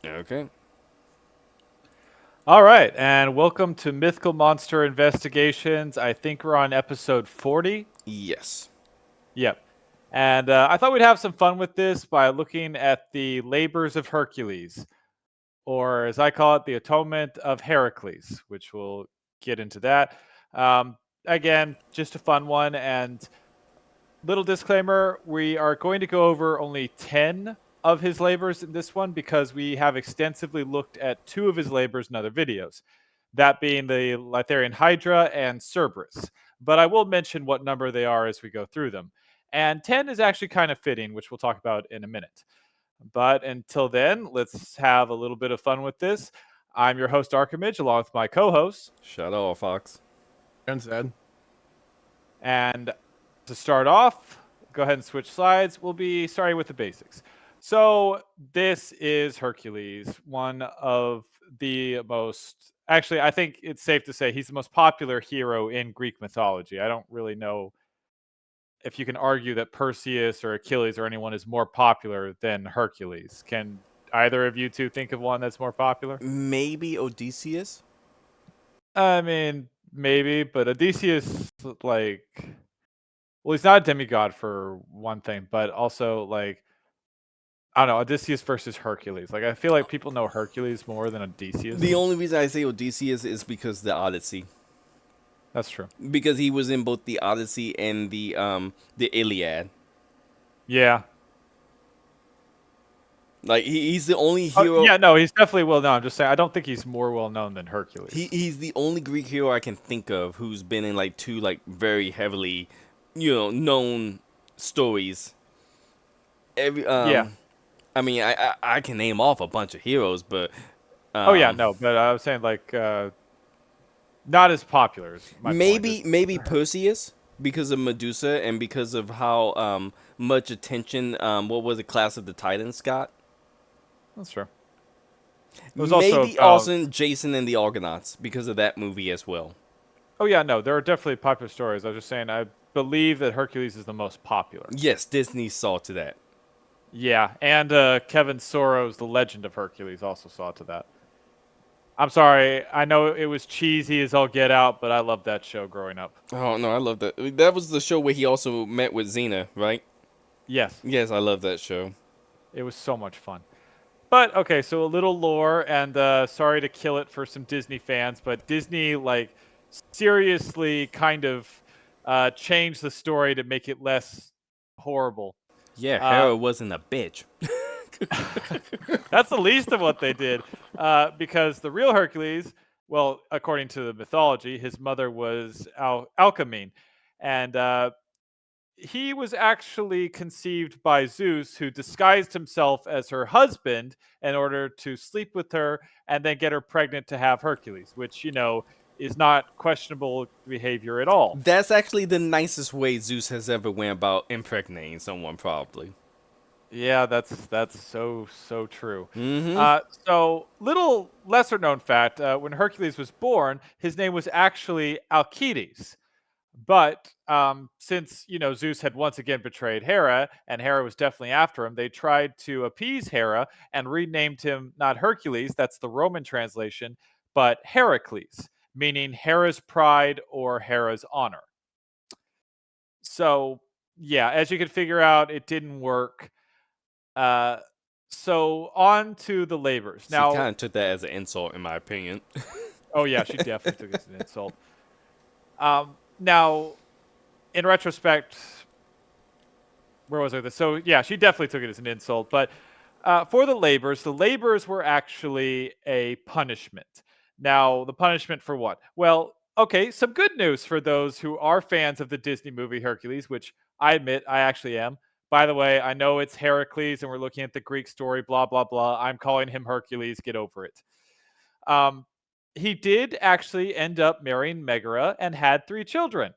Okay. All right, and welcome to Mythical Monster Investigations. I think we're on episode 40. Yes. Yep. And I thought we'd have some fun with this by looking at the labors of Hercules, or as I call it, the atonement of Heracles, which we'll get into that. Again, just a fun one. And little disclaimer, we are going to go over only 10 of his labors in this one because we have extensively looked at two of his labors in other videos, that being the Litharian Hydra and Cerberus. But I will mention what number they are as we go through them. And 10 is actually kind of fitting, which we'll talk about in a minute. But until then, let's have a little bit of fun with this. I'm your host, Archimage, along with my co host. Shut off, Fox. And said, And to start off, go ahead and switch slides. We'll be starting with the basics. So, this is Hercules, one of the most, actually, I think it's safe to say he's the most popular hero in Greek mythology. I don't really know if you can argue that Perseus or Achilles or anyone is more popular than Hercules. Can either of you two think of one that's more popular? Maybe Odysseus? I mean, maybe, but Odysseus, like, well, he's not a demigod for one thing, but also like I don't know, Odysseus versus Hercules. Like I feel like people know Hercules more than The Odysseus. only reason I say Odysseus is because the Odyssey. That's true. Because he was in both the Odyssey and the Iliad. Yeah. Like he's the only Oh, hero. yeah, no, he's definitely well known. I'm just saying I don't think he's more well known than He Hercules. he's the only Greek hero I can think of who's been in like two like very heavily, known stories. Every Yeah. I mean I can name off a bunch of heroes, but Oh yeah, um no, but I was saying like not as popular is my point is maybe Perseus because of Medusa and because of how much attention what was the Class of the Titans got. that's true. It was also Maybe about also Jason and the Argonauts because of that movie as well. oh yeah, no, there are definitely popular stories. I was just saying I believe that Hercules is the most popular. Yes, Disney saw to that. Yeah, and Kevin Sorrow's The Legend of Hercules also saw to that. I'm sorry, I know it was cheesy as all get out, but I loved that show growing up. Oh no, I love that. That was the show where he also met with Xena, right? Yes, Yes, I love that show. it was so much fun. But okay, so a little lore, and sorry to kill it for some Disney fans, but Disney like seriously kind of changed the story to make it less horrible. Yeah, Uh, Hera wasn't a bitch. That's the least of what they did, because the real Hercules, well, according to the mythology, his mother was Alcmene, and he was actually conceived by Zeus, who disguised himself as her husband in order to sleep with her and then get her pregnant to have Hercules, which is not questionable behavior at all. That's actually the nicest way Zeus has ever went about impregnating someone, probably. Yeah, that's so true. Mm-hmm. So, little lesser known fact: when Hercules was born, his name was actually Alcides. But since Zeus had once again betrayed Hera, and Hera was definitely after him, they tried to appease Hera and renamed him not Hercules, that's the Roman translation, but Heracles, meaning Hera's pride or Hera's honor. So yeah, as you can figure out, it didn't work. Uh, so on to the labors. She Now, kind of took that as an insult, in my opinion. oh yeah, she definitely took it as an insult. Now, in retrospect, where was I? So yeah, she definitely took it as an insult. But for the labors were actually a punishment. Now, the punishment for what? Well, okay, some good news for those who are fans of the Disney movie Hercules, which I admit I actually am. By the way, I know it's Heracles and we're looking at the Greek story, blah, blah, blah. I'm calling him Hercules. Get over it. Um, he did actually end up marrying Megara and had 3 children.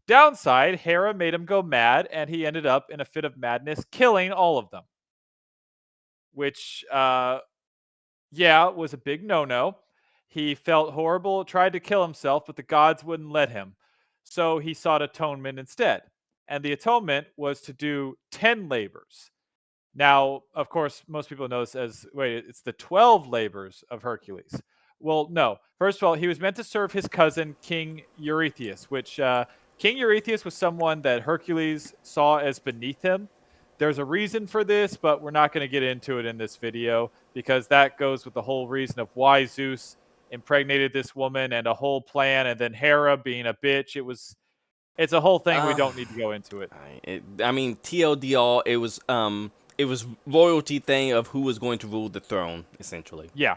Downside, Hera made him go mad, and he ended up in a fit of madness, killing all of them. Which, yeah, was a big no-no. He felt horrible, tried to kill himself, but the gods wouldn't let him. So he sought atonement instead. And the atonement was to do 10 labors. Now, of course, most people know this as wait, it's the 12 labors of Hercules. Well, no. First of all, he was meant to serve his cousin, King Eurystheus, which King Eurystheus was someone that Hercules saw as beneath him. There's a reason for this, but we're not going to get into it in this video because that goes with the whole reason of why Zeus impregnated this woman and a whole plan, and then Hera being a bitch. It's a whole thing. We Uh, don't need to go into it. I mean, TLDR, it was royalty thing of who was going to rule the throne, essentially. Yeah.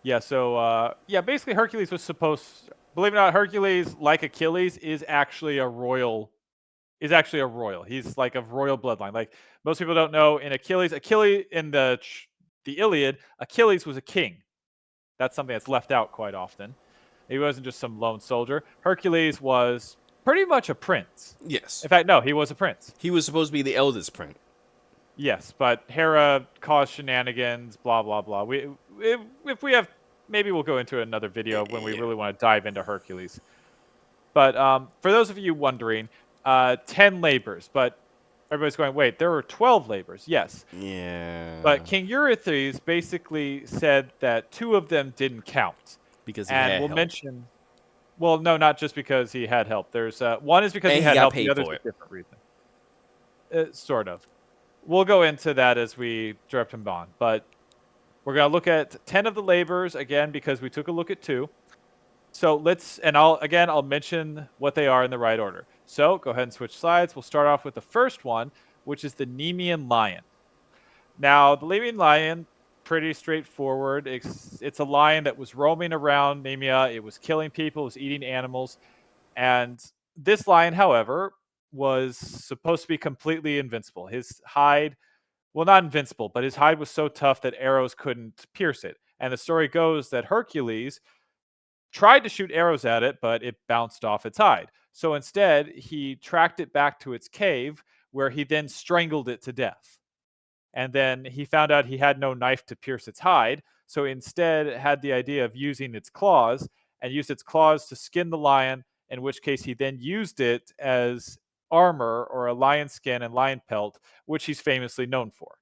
Yeah, so yeah, basically Hercules was supposed believe it or not, Hercules, like Achilles, is actually a royal. He's like of royal bloodline. Like most people don't know in Achilles in the Iliad, Achilles was a king. That's something that's left out quite often. He wasn't just some lone soldier. Hercules was pretty much a prince. Yes, In fact, no, he was a prince. he was supposed to be the eldest prince. Yes, but Hera caused shenanigans, blah blah blah. If we have, maybe we'll go into another video when we Yeah. really want to dive into Hercules. But for those of you wondering, 10 labors, but everybody's going, wait, there were 12 labors. Yes, Yeah, but King Eurystheus basically said that two of them didn't count, because he and had we'll help mention. Well, no, not just because he had help. There's one is because he and he had got help. The paid other's for a it. different reason. Sort of. We'll go into that as we drift him on, but we're going to look at 10 of the labors again because we took a look at two. So I'll mention what they are in the right order. So go ahead and switch slides. We'll start off with the first one, which is the Nemean lion. Now, the Nemean lion, pretty straightforward. It's a lion that was roaming around Nemea. It was killing people, it was eating animals. And this lion, however, was supposed to be completely invincible. His hide, well, not invincible, but his hide was so tough that arrows couldn't pierce it. And the story goes that Hercules tried to shoot arrows at it, but it bounced off its hide. So instead, he tracked it back to its cave, where he then strangled it to death. And then he found out he had no knife to pierce its hide, so instead had the idea of using its claws and used its claws to skin the lion, in which case he then used it as armor or a lion skin and lion pelt, which he's famously known for.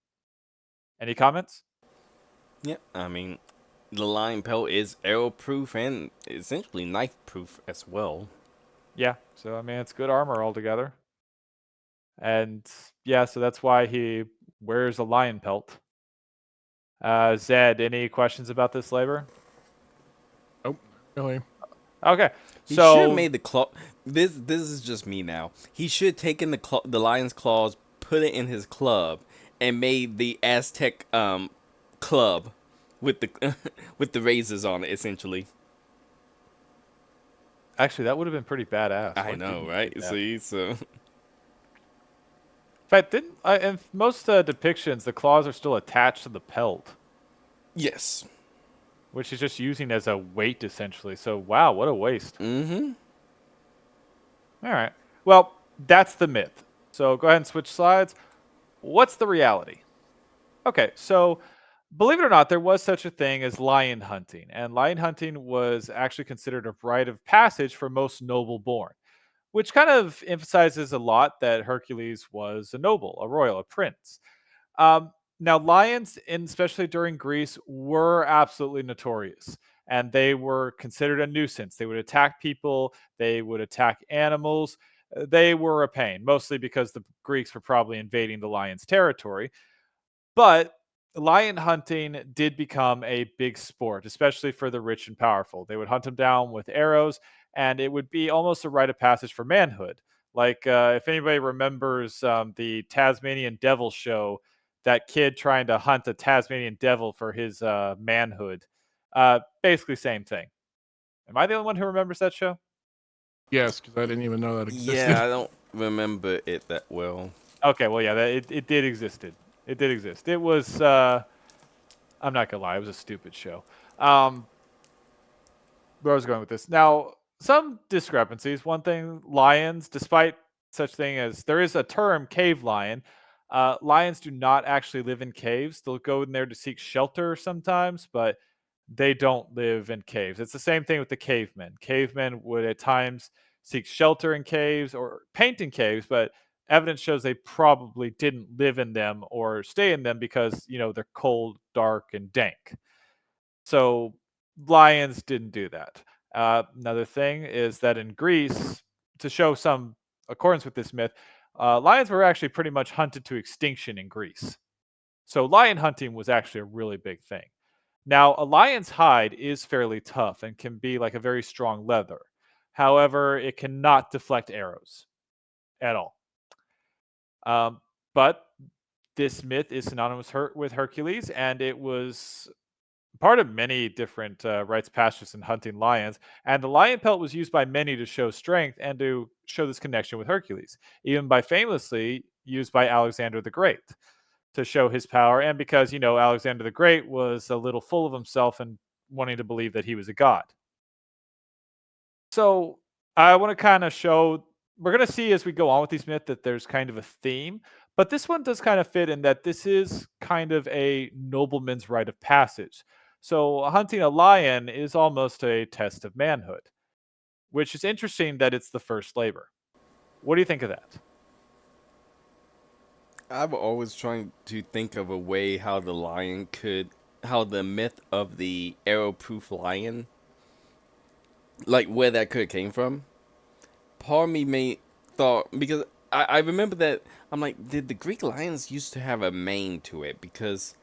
Any comments? Yeah, I mean, the lion pelt is arrow proof and essentially knife proof as well. Yeah, so I mean, it's good armor altogether. And yeah, so that's why he wears a lion pelt. Zed, any questions about this labor? Nope, really. Okay, He should have so made the claw. This is just me now. He should have taken the lion's claws, put it in his club, and made the Aztec club with the with the razors on it. Essentially, actually, that would have been pretty badass. I Why know, didn't he do right? that? See, so In fact, didn't in most depictions the claws are still attached to the pelt, yes. which is just using as a weight essentially. So wow, what a waste. Mm-hmm. All right, well that's the myth. So go ahead and switch slides. What's the reality? Okay, so believe it or not, there was such a thing as lion hunting, and lion hunting was actually considered a rite of passage for most noble born, which kind of emphasizes a lot that Hercules was a noble, a royal, a prince. Now, lions, especially during Greece, were absolutely notorious, and they were considered a nuisance. They would attack people, they would attack animals. They were a pain, mostly because the Greeks were probably invading the lion's territory. But lion hunting did become a big sport, especially for the rich and powerful. They would hunt them down with arrows, and it would be almost a rite of passage for manhood. Like, if anybody remembers the Tasmanian Devil show, that kid trying to hunt a Tasmanian devil for his manhood. Basically, same thing. Am I the only one who remembers that show? Yes, because I didn't even know that existed. Yeah, I don't remember it that well. Okay, well, yeah, it did existed. It did exist. It was. I'm not gonna lie, it was a stupid show. Um, where I was going with this. Now, some discrepancies. One thing, lions, despite such thing as there is a term cave lion, lions do not actually live in caves. They'll go in there to seek shelter sometimes, but they don't live in caves. It's the same thing with the cavemen. Cavemen would at times seek shelter in caves or paint in caves, but evidence shows they probably didn't live in them or stay in them because, they're cold, dark, and dank. So lions didn't do that. Another thing is that in Greece, to show some accordance with this myth, lions were actually pretty much hunted to extinction in Greece. So lion hunting was actually a really big thing. Now, a lion's hide is fairly tough and can be like a very strong leather. However, it cannot deflect arrows at all. But this myth is synonymous with Hercules, and it was part of many different rites of passage in hunting lions. And the lion pelt was used by many to show strength and to show this connection with Hercules, even by famously used by Alexander the Great to show his power. And because, Alexander the Great was a little full of himself and wanting to believe that he was a god. So I want to kind of show, we're going to see as we go on with these myths that there's kind of a theme, but this one does kind of fit in that this is kind of a nobleman's rite of passage. So hunting a lion is almost a test of manhood, which is interesting that it's the first labor. What do you think of that? I'm always trying to think of a way how how the myth of the arrow-proof lion, like where that could have came from. Part of me may thought because I remember that I'm like, did the Greek lions used to have a mane to it? Because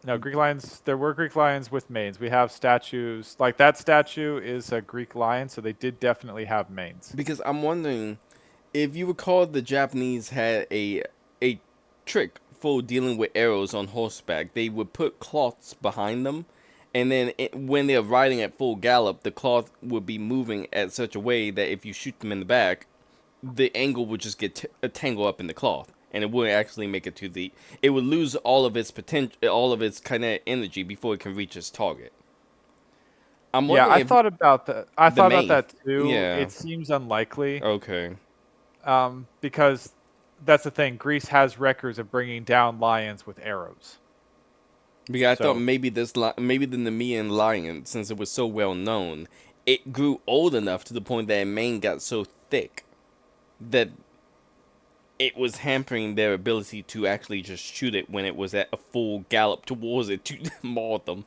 No, Greek lions, there were Greek lions with manes. We have statues, like that statue is a Greek lion, so they did definitely have manes. I'm wondering if you recall the Japanese had a trick for dealing with arrows on horseback. They would put cloths behind them, and then when they're riding at full gallop, the cloth would be moving at such a way that if you shoot them in the back, the angle would just get tangled up in the cloth, and it wouldn't actually make it to the. It would lose all of its potential, all of its kinetic energy before it can reach its target. I'm Yeah, wondering I if thought about that. I the thought about mane. that too. Yeah. It seems unlikely, Okay. because that's the thing. Greece has records of bringing down lions with arrows. Because I thought So maybe maybe the Nemean lion, since it was so well known, it grew old enough to the point that its mane got so thick that it was hampering their ability to actually just shoot it when it was at a full gallop towards it to maul them.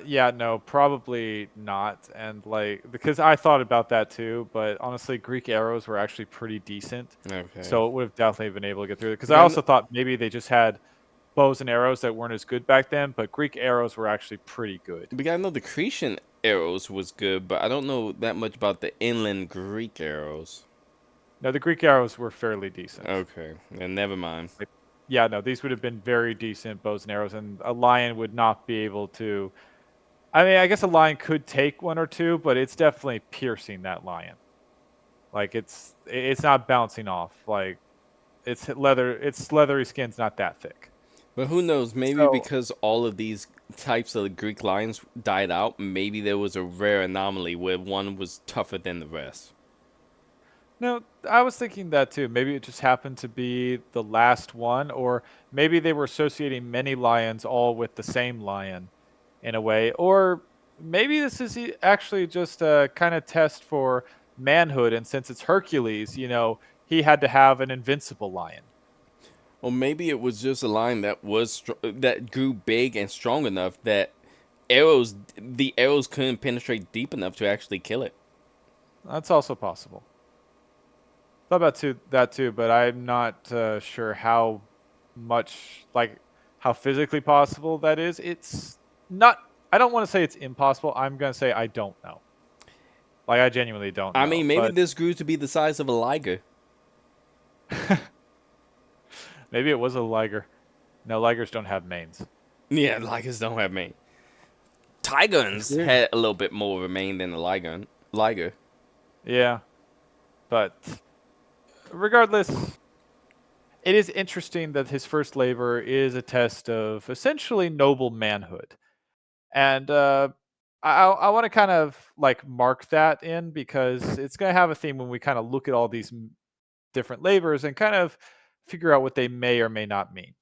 yeah, no, probably not. And like, because I thought about that too, but honestly, Greek arrows were actually pretty decent. Okay. So it would have definitely been able to get through it. Because I Because also thought maybe they just had bows and arrows that weren't as good back then, but Greek arrows were actually pretty good. I know the Cretan arrows was good, but I don't know that much about the inland Greek arrows. No, the Greek arrows were fairly decent. Okay, and never mind. Like, yeah, no, these would have been very decent bows and arrows, and a lion would not be able to. I mean, I guess a lion could take one or two, but it's definitely piercing that lion. Like it's not bouncing off. Like its leathery skin's not that thick. But who knows? Maybe So because all of these types of Greek lions died out, maybe there was a rare anomaly where one was tougher than the rest. no, I was thinking that too. Maybe it just happened to be the last one, or maybe they were associating many lions all with the same lion in a way, or maybe this is actually just a kind of test for manhood. And since it's Hercules, he had to have an invincible lion. Or maybe it was just a lion that that grew big and strong enough that the arrows couldn't penetrate deep enough to actually kill it. That's also possible. Thought about that too, but I'm not sure how much, like, how physically possible that is. It's not. I don't want to say it's impossible. I'm gonna say I don't know. Like, I genuinely don't I know. mean, maybe But this grew to be the size of a liger. maybe it was a liger. No, ligers don't have manes. Yeah, ligers don't have mane. It's Tigers weird. had a little bit more of a mane than a liger. Yeah, but regardless, it is interesting that his first labor is a test of essentially noble manhood. And I want to kind of like mark that in because it's going to have a theme when we kind of look at all these different labors and kind of figure out what they may or may not mean.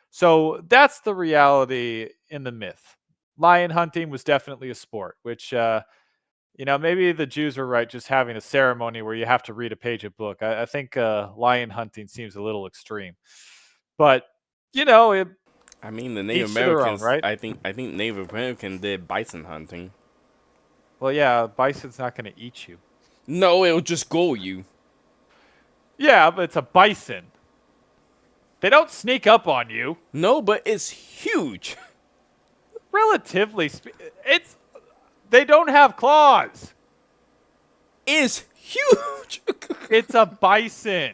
So that's the reality in the myth. Lion hunting was definitely a sport, which Maybe the Jews were right just having a ceremony where you have to read a page of book. I think lion hunting seems a little extreme. But, it, I mean, the Native each to their own, Americans. right? I think Native American did bison hunting. Well, yeah, bison's not going to eat you. No, it'll just go you. Yeah, but it's a bison. They don't sneak up on you. No, but it's huge. Relatively, they don't have claws. It's huge. It's a bison.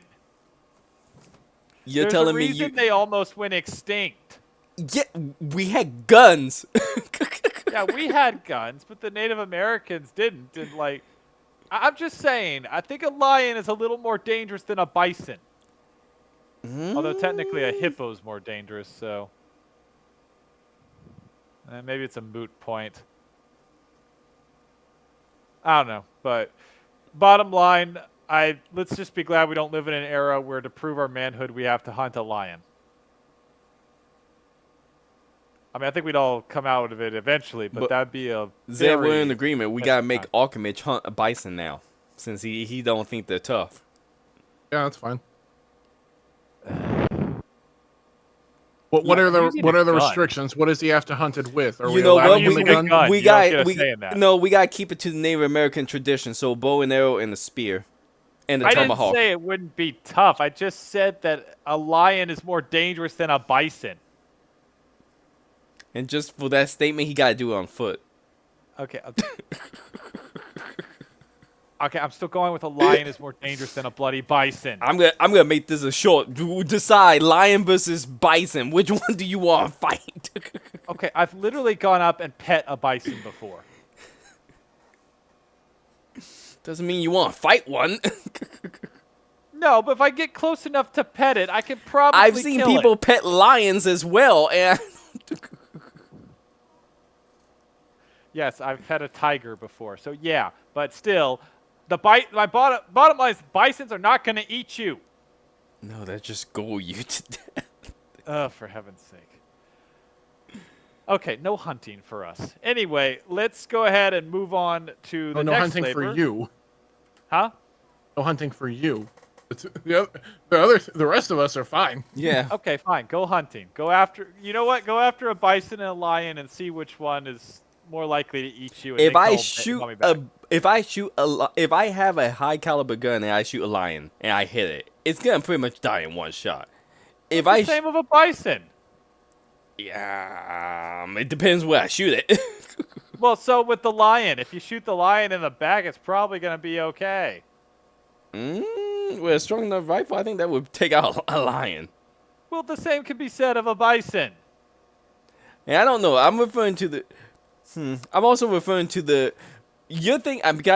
You're There's telling a me reason they almost went extinct. Yeah, we had guns. Yeah, we had guns, but the Native Americans didn't. And I'm just saying, I think a lion is a little more dangerous than a bison. Although technically a hippo's more dangerous, so maybe it's a moot point. I don't know, but bottom line, let's just be glad we don't live in an era where to prove our manhood we have to hunt a lion. I mean, I think we'd all come out of it eventually, but that'd be a Zed, we're in agreement. We gotta make time. Alchemist hunt a bison now, since he don't think they're tough. Yeah, that's fine. What are the gun. restrictions? What does he have to hunt it with? Are You we know what? allowing him the gun? gun. We You don't got get a say in that. no. We gotta keep it to the Native American tradition. So bow and arrow and a spear, and a I didn't tomahawk. say it wouldn't be tough. I just said that a lion is more dangerous than a bison. And just for that statement, he gotta do it on foot. Okay. Okay, I'm still going with a lion is more dangerous than a bloody bison. I'm gonna make this a short. Decide lion versus bison. Which one do you want to fight? Okay, I've literally gone up and pet a bison before. Doesn't mean you want to fight one. No, but if I get close enough to pet it, I can probably I've seen kill people it. pet lions as well, and Yes, I've pet a tiger before. So yeah, but still, my bottom line is bisons are not going to eat you. no, that just go you to death. Oh, for heaven's sake. Okay, no hunting for us. Anyway, let's go ahead and move on to the No next hunting labor. for you. Huh? No hunting for you. The rest of us are fine. Yeah. Okay, fine. Go hunting. Go after. You know what? Go after a bison and a lion and see which one is more likely to eat you. And If then I call shoot me back. if I have a high caliber gun and I shoot a lion and I hit it, it's gonna pretty much die in one shot. If It's the same of a bison. yeah, it depends where I shoot it. Well, so with the lion, if you shoot the lion in the back, it's probably gonna be okay. With a strong enough rifle, I think that would take out a lion. Well, the same can be said of a bison. And I don't know. I'm referring to the. I'm also referring to the. I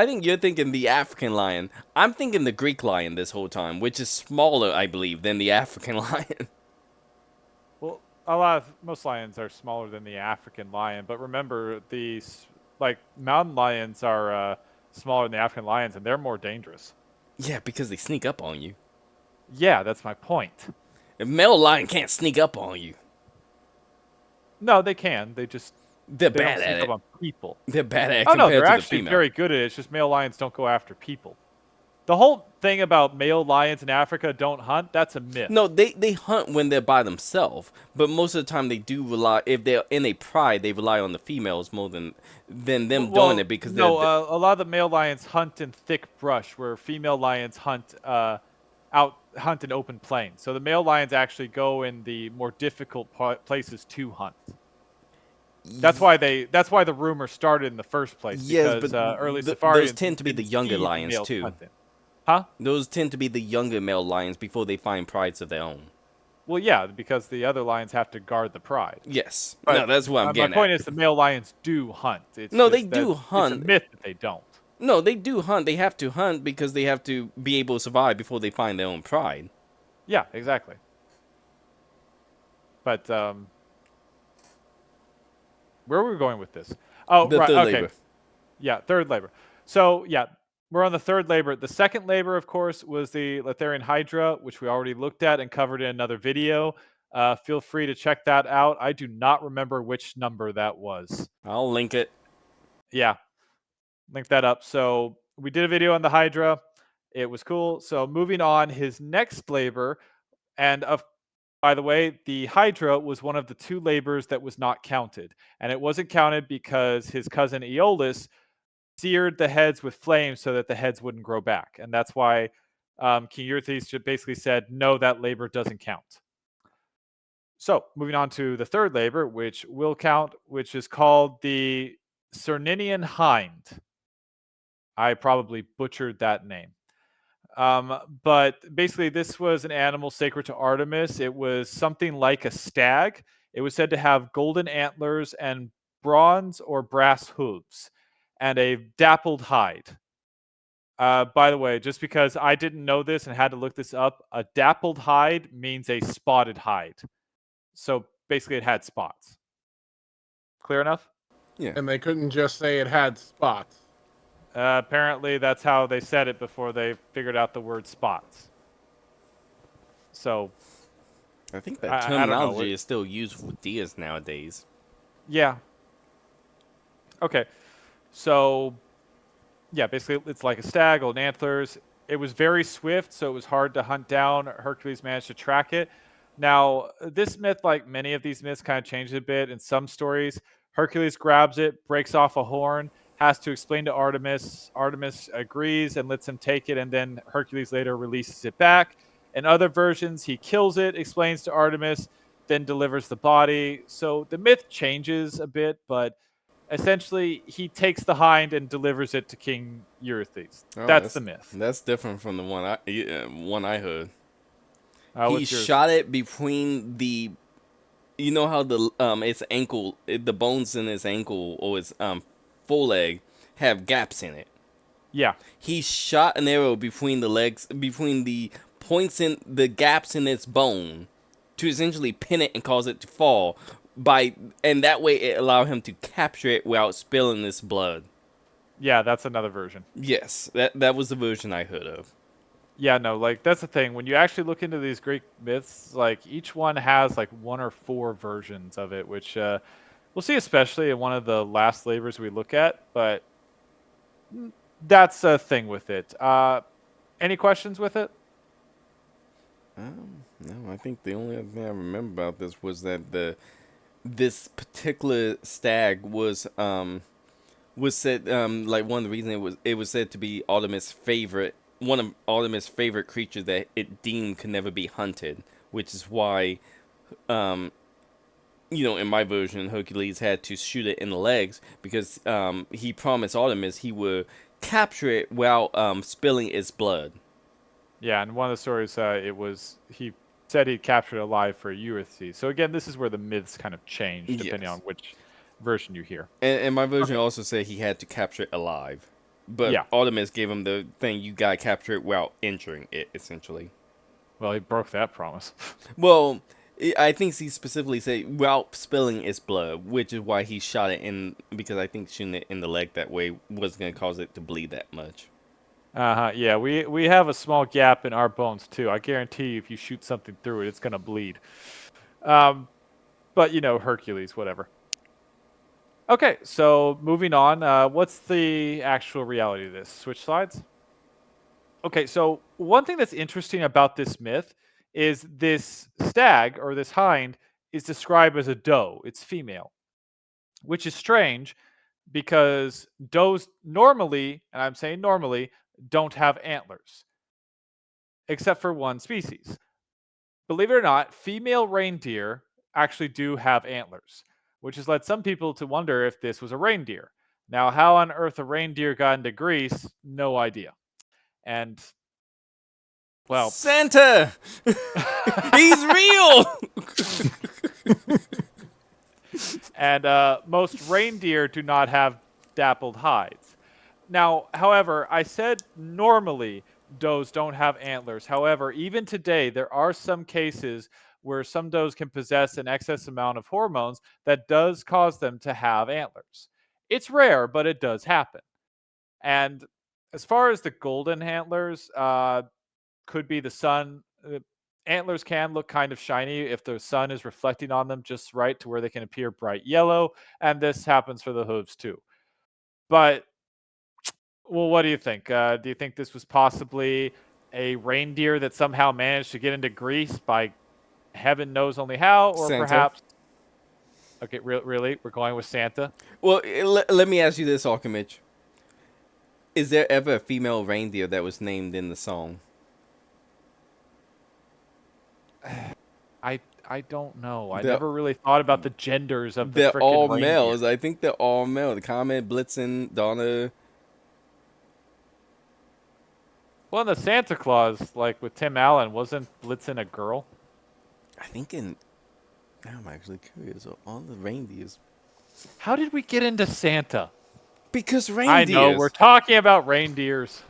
think you're thinking the African lion. I'm thinking the Greek lion this whole time, which is smaller, I believe, than the African lion. Well, most lions are smaller than the African lion, but remember mountain lions are smaller than the African lions, and they're more dangerous. Yeah, because they sneak up on you. Yeah, that's my point. A male lion can't sneak up on you. No, they can. They They're don't bad at sneak it. up on people. They're bad at it Oh no, compared they're to the actually female. very good at it. It's just male lions don't go after people. The whole thing about male lions in Africa don't hunt, that's a myth. No, they hunt when they're by themselves, but most of the time they do rely. If they're in a pride, they rely on the females more than them doing it because a lot of the male lions hunt in thick brush, where female lions hunt in open plains. So the male lions actually go in the more difficult places to hunt. That's why the rumor started in the first place. Yes, because, but early those safarians tend to be the didn't younger see lions males too. hunting. Huh? Those tend to be the younger male lions before they find prides of their own. Well, yeah, because the other lions have to guard the pride. Yes. But, no, that's what I'm getting My point at. is the male lions do hunt. No, they do It's hunt. a myth that they don't. No, they do hunt. They have to hunt because they have to be able to survive before they find their own pride. Yeah, exactly. But where were we going with this? Oh, The right. third Okay. labor. Yeah, third labor. So yeah, we're on the third labor. The second labor, of course, was the Letharian Hydra, which we already looked at and covered in another video. Feel free to check that out. I do not remember which number that was. I'll link it. Yeah. Link that up. So we did a video on the Hydra. It was cool. So moving on, his next labor, and by the way, the Hydra was one of the 2 labors that was not counted, and it wasn't counted because his cousin Aeolus seared the heads with flames so that the heads wouldn't grow back, and that's why King Eurystheus basically said, "No, that labor doesn't count." So moving on to the 3rd labor, which will count, which is called the Cerninian Hind. I probably butchered that name. But basically, this was an animal sacred to Artemis. It was something like a stag. It was said to have golden antlers and bronze or brass hooves and a dappled hide. By the way, just because I didn't know this and had to look this up, a dappled hide means a spotted hide. So basically, it had spots. Clear enough? Yeah. And they couldn't just say it had spots. Apparently, that's how they said it before they figured out the word spots. So I think that I don't know. terminology is still used with deers nowadays. Yeah. Okay. So, yeah, basically it's like a stag, golden antlers. It was very swift, so it was hard to hunt down. Hercules managed to track it. Now, this myth, like many of these myths, kind of changed a bit. In some stories, Hercules grabs it, breaks off a horn, has to explain to Artemis. Artemis agrees and lets him take it, and then Hercules later releases it back. In other versions, he kills it, explains to Artemis, then delivers the body. So the myth changes a bit, but essentially he takes the hind and delivers it to King Eurystheus. Oh, That's the myth. that's different from the one I heard. He What's yours? shot it between the, you know how the its ankle, the bones in its ankle or its foreleg have gaps in it. Yeah. He shot an arrow between the legs, between the points in the gaps in its bone, to essentially pin it and cause it to fall. And that way it allowed him to capture it without spilling its blood. Yeah, that's another version. Yes, that was the version I heard of. Yeah, no, like that's the thing. When you actually look into these Greek myths, like each one has like 1 or 4 versions of it, which we'll see especially in one of the last labors we look at, but that's a thing with it. Any questions with it? No, I think the only other thing I remember about this was that this particular stag was said, like, one of the reasons it was said to be Artemis' favorite, one of Artemis' favorite creatures that it deemed could never be hunted, which is why, in my version, Hercules had to shoot it in the legs because he promised Artemis he would capture it without spilling its blood. Yeah, and one of the stories, he said he captured it alive for Eurystheus. So again, this is where the myths kind of change depending Yes. on which version you hear. And my version also said he had to capture it alive. But Yeah. Artemis gave him the thing, you gotta capture it without injuring it, essentially. Well, he broke that promise. Well, I think he specifically said without spilling its blood, which is why he shot it in, because I think shooting it in the leg that way wasn't gonna cause it to bleed that much. Yeah, we have a small gap in our bones too. I guarantee you, if you shoot something through it, it's gonna bleed. But Hercules, whatever. Okay, so moving on. What's the actual reality of this? Switch slides. Okay, so one thing that's interesting about this myth is this stag or this hind is described as a doe. It's female, which is strange because does normally, and I'm saying normally, don't have antlers, except for one species. Believe it or not, female reindeer actually do have antlers, which has led some people to wonder if this was a reindeer. Now, how on earth a reindeer got into Greece, no idea. And, well, Santa! He's real! and most reindeer do not have dappled hides. Now, however, I said normally does don't have antlers. However, even today, there are some cases where some does can possess an excess amount of hormones that does cause them to have antlers. It's rare, but it does happen. And as far as the golden antlers, could be the sun. Antlers can look kind of shiny if the sun is reflecting on them just right to where they can appear bright yellow, and this happens for the hooves too. But Well, what do you think? Do you think this was possibly a reindeer that somehow managed to get into Greece by heaven knows only how, or Santa. perhaps? Okay, really, we're going with Santa. Well, let me ask you this, Alchemich. Is there ever a female reindeer that was named in the song? I don't know. I They're, never really thought about the genders of the they're frickin' all reindeer. males. I think they're all male. The Comet, Blitzen, Donna. Well, in the Santa Claus, like with Tim Allen, wasn't Blitzen a girl? I think in. Now I'm actually curious. Are all the reindeers? How did we get into Santa? Because I know, we're reindeers. talking about reindeers.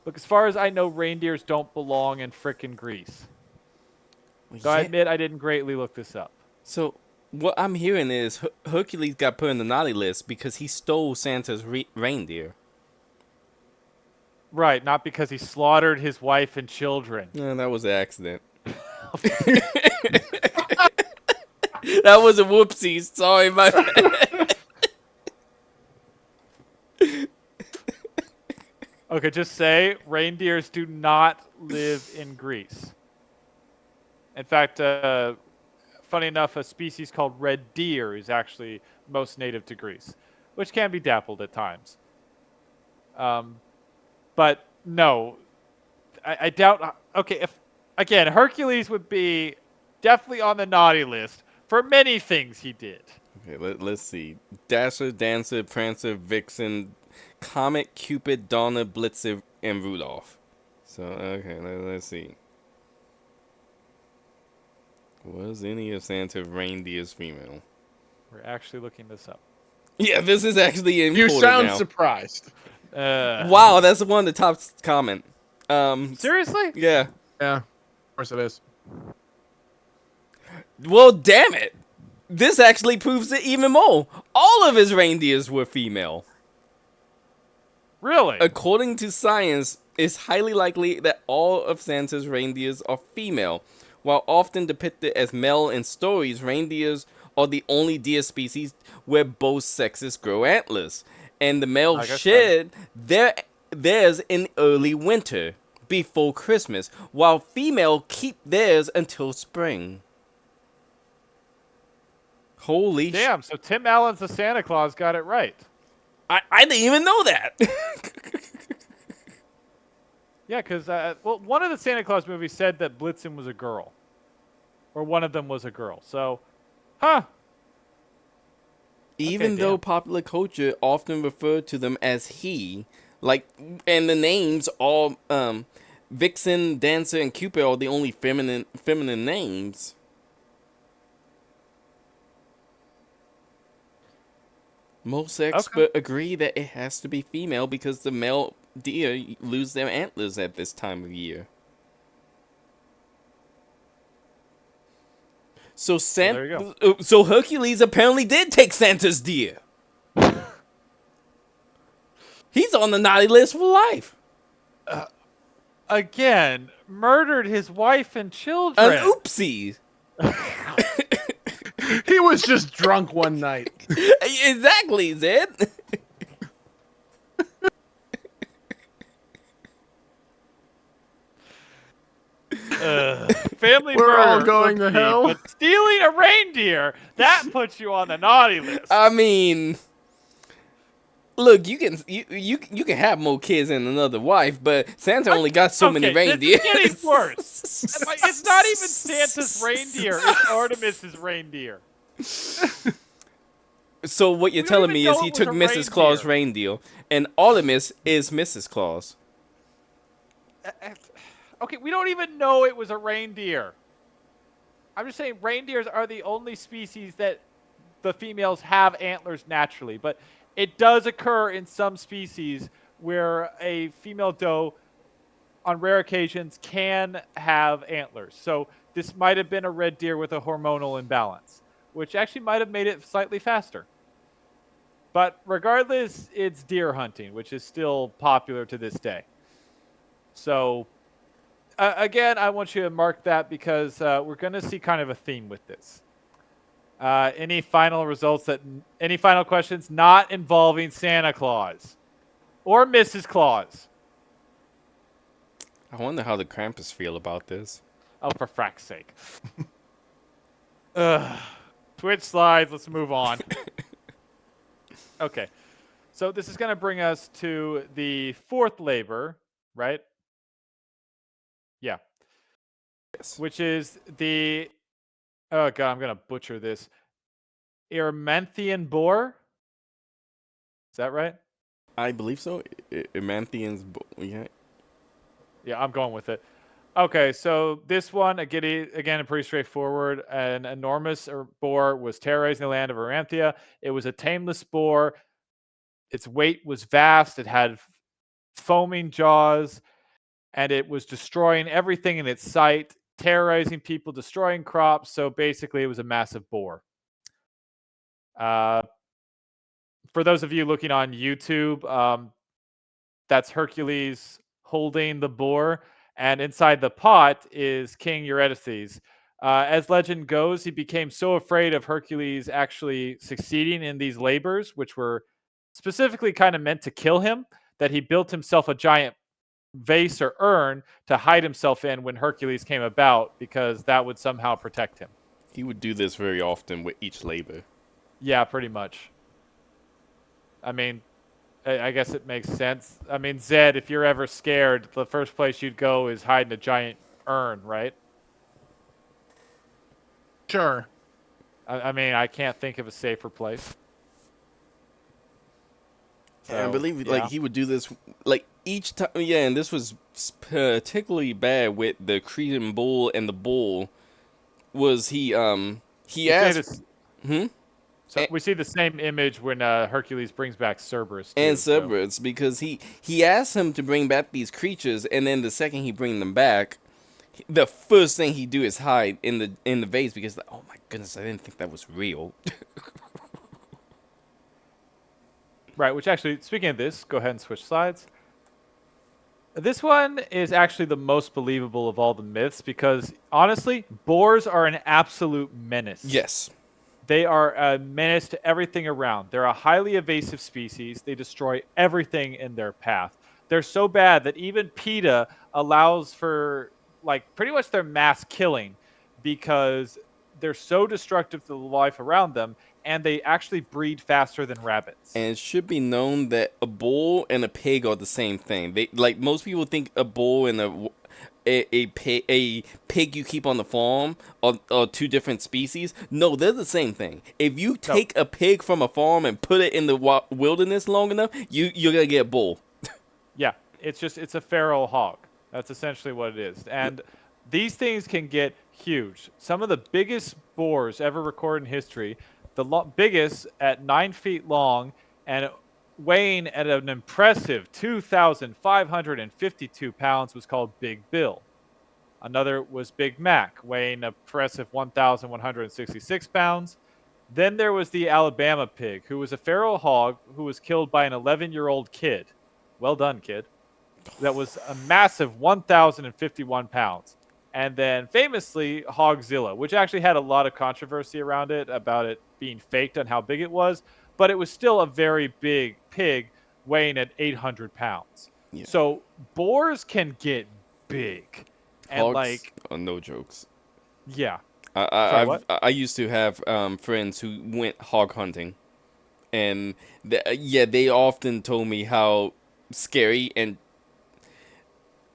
Look, as far as I know, reindeers don't belong in frickin' Greece. So I Yeah. admit I didn't greatly look this up. So what I'm hearing is Hercules got put in the naughty list because he stole Santa's reindeer. Right, not because he slaughtered his wife and children. No, that was an accident. That was a whoopsie. Sorry, my bad. Okay, just say reindeers do not live in Greece. In fact, funny enough, a species called red deer is actually most native to Greece, which can be dappled at times. But no, I doubt. Okay, if again, Hercules would be definitely on the naughty list for many things he did. Okay, let's see. Dasher, Dancer, Prancer, Vixen, Comet, Cupid, Donner, Blitzer, and Rudolph. So, okay, let's see. Was any of Santa's reindeers female? We're actually looking this up. Yeah, this is actually You important sound now. surprised. Wow, that's one of the top comment. Seriously? Yeah. Yeah, of course it is. Well, damn it. This actually proves it even more. All of his reindeers were female. Really? According to science, it's highly likely that all of Santa's reindeers are female. While often depicted as male in stories, reindeers are the only deer species where both sexes grow antlers. And the male Like I shed theirs in early winter, before Christmas, while female keep theirs until spring. Holy Damn, so Tim Allen's the Santa Claus got it right. I didn't even know that. Yeah, because, well, one of the Santa Claus movies said that Blitzen was a girl. Or one of them was a girl. So, huh. Even Okay, though damn. popular culture often referred to them as he, like, and the names all, Vixen, Dancer, and Cupid are the only feminine names. Most experts agree that it has to be female because the male deer lose their antlers at this time of year. So there you go. so Hercules apparently did take Santa's deer. He's on the naughty list for life. Again, murdered his wife and children. An oopsie. He was just drunk one night. Exactly, Zed. Family We're all murder, going to oopsie, hell. But stealing a reindeer, that puts you on the naughty list. I mean, look, you can have more kids and another wife, but Santa only got so many reindeer. This is getting worse. It's not even Santa's reindeer. It's Artemis's reindeer. So what you're We don't telling even me know is he it was took a Mrs. Claus' reindeer. reindeer, and Artemis is Mrs. Claus. Okay, we don't even know it was a reindeer. I'm just saying reindeers are the only species that the females have antlers naturally, but it does occur in some species where a female doe, on rare occasions, can have antlers. So this might have been a red deer with a hormonal imbalance, which actually might have made it slightly faster. But regardless, it's deer hunting, which is still popular to this day. So, again, I want you to mark that because we're going to see kind of a theme with this. Any final results any final questions not involving Santa Claus or Mrs. Claus? I wonder how the Krampus feel about this. Oh, for frack's sake. Ugh. Twitch slides. Let's move on. Okay. So this is going to bring us to the fourth labor, right? Yeah. Yes. Which is the, oh God, I'm going to butcher this. Ermanthian boar? Is that right? I believe so. Emanthians, yeah. Yeah, I'm going with it. Okay, so this one, again, pretty straightforward. An enormous boar was terrorizing the land of Aranthia. It was a tameless boar. Its weight was vast. It had foaming jaws, and it was destroying everything in its sight, terrorizing people, destroying crops. So basically, it was a massive boar. For those of you looking on YouTube, that's Hercules holding the boar, and inside the pot is King Eurydice. As legend goes, he became so afraid of Hercules actually succeeding in these labors, which were specifically kind of meant to kill him, that he built himself a giant vase or urn to hide himself in when Hercules came about, because that would somehow protect him. He would do this very often with each labor. Yeah, pretty much. I mean, I guess it makes sense. I mean, Zed, if you're ever scared, the first place you'd go is hide in a giant urn, right? Sure. I mean, I can't think of a safer place. And I believe yeah. like he would do this like each time. Yeah, and this was particularly bad with the Cretan bull and the bull. Was he We say asked this, hmm so we see the same image when Hercules brings back Cerberus too. and So. Cerberus because he asked him to bring back these creatures, and then the second he bring them back, the first thing he do is hide in the vase because like, oh my goodness, I didn't think that was real. Right, which actually, speaking of this, go ahead and switch slides. This one is actually the most believable of all the myths because, honestly, boars are an absolute menace. Yes. They are a menace to everything around. They're a highly evasive species. They destroy everything in their path. They're so bad that even PETA allows for, like, pretty much their mass killing because they're so destructive to the life around them, and they actually breed faster than rabbits. And it should be known that a bull and a pig are the same thing. They like most people think a bull and a pig you keep on the farm are two different species. No, they're the same thing. If you take a pig from a farm and put it in the wilderness long enough, you're gonna get a bull. Yeah, it's a feral hog. That's essentially what it is. And these things can get huge. Some of the biggest boars ever recorded in history, the biggest at 9 feet long and weighing at an impressive 2,552 pounds, was called Big Bill. Another was Big Mac, weighing an impressive 1,166 pounds. Then there was the Alabama pig, who was a feral hog who was killed by an 11-year-old kid. Well done, kid. That was a massive 1,051 pounds. And then famously, Hogzilla, which actually had a lot of controversy around it, about it being faked on how big it was, but it was still a very big pig weighing at 800 pounds. Yeah. So boars can get big. And Hogs like, are no jokes. yeah. I used to have friends who went hog hunting, and they often told me how scary and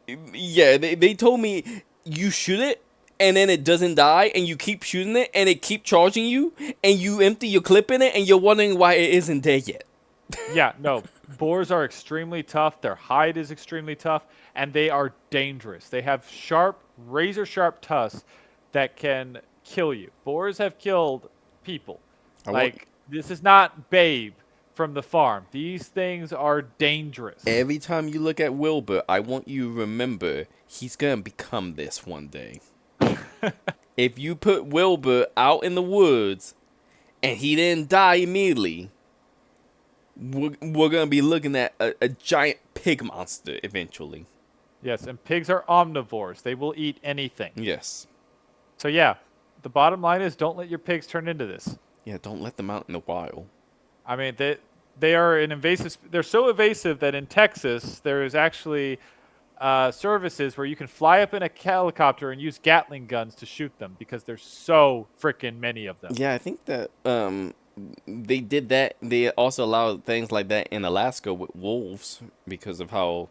they told me you shoot it and then it doesn't die and you keep shooting it and it keep charging you and you empty your clip in it and you're wondering why it isn't dead yet. Yeah, no. Boars are extremely tough. Their hide is extremely tough, and they are dangerous. They have sharp, razor-sharp tusks that can kill you. Boars have killed people. This is not Babe from the farm. These things are dangerous. Every time you look at Wilbur, I want you to remember he's gonna become this one day. If you put Wilbur out in the woods and he didn't die immediately, we're gonna be looking at a giant pig monster eventually. Yes, and pigs are omnivores. They will eat anything. Yes. So yeah, the bottom line is don't let your pigs turn into this. Yeah, don't let them out in the wild. I mean, they are an invasive. They're so invasive that in Texas there is actually services where you can fly up in a helicopter and use Gatling guns to shoot them because there's so freaking many of them. Yeah, I think that they did that. They also allowed things like that in Alaska with wolves because of how.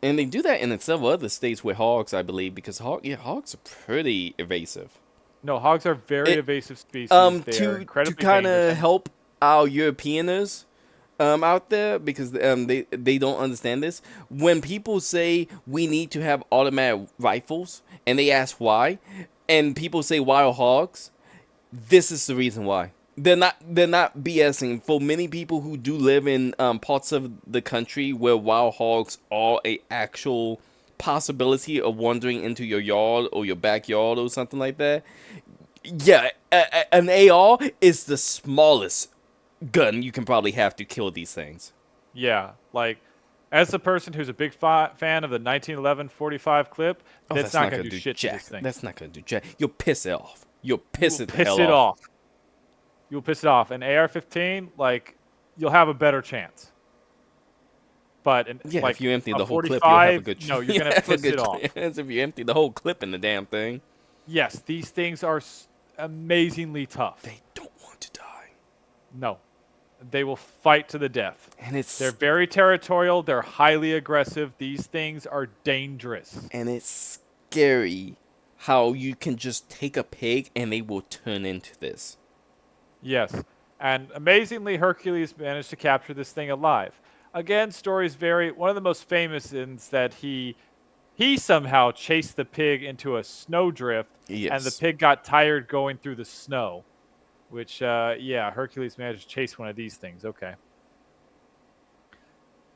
And they do that in several other states with hogs, I believe, because hogs are pretty evasive. No, hogs are very It, evasive species. They are to incredibly kind dangerous. of help our Europeaners out there because they don't understand this. When people say we need to have automatic rifles and they ask why, and people say wild hogs, this is the reason why. They're not BSing. For many people who do live in parts of the country where wild hogs are a actual possibility of wandering into your yard or your backyard or something like that. Yeah, an AR is the smallest gun you can probably have to kill these things. Yeah, like as a person who's a big fan of the 1911 45 clip, Oh, that's that's not not going gonna to do do shit to jack. this thing. That's not gonna do jack. You'll piss it off. You'll You piss will it the piss hell it off. off. You will piss it off. An AR-15, like you'll have a better chance. But Yeah, if like you empty a the whole clip, you'll have a 45, good. no, you're You gonna have a piss good it off. chance if you empty the whole clip in the damn thing. Yes, these things are amazingly tough. They don't want to die, No, they will fight to the death. and They're very territorial. They're highly aggressive. These things are dangerous. it's scary how you can just take a pig and they will turn into this. Yes, and amazingly, Hercules managed to capture this thing alive. Again, stories vary. One of the most famous is that he somehow chased the pig into a snowdrift, and the Yes. pig got tired going through the snow. Which, yeah, Hercules managed to chase one of these things. Okay.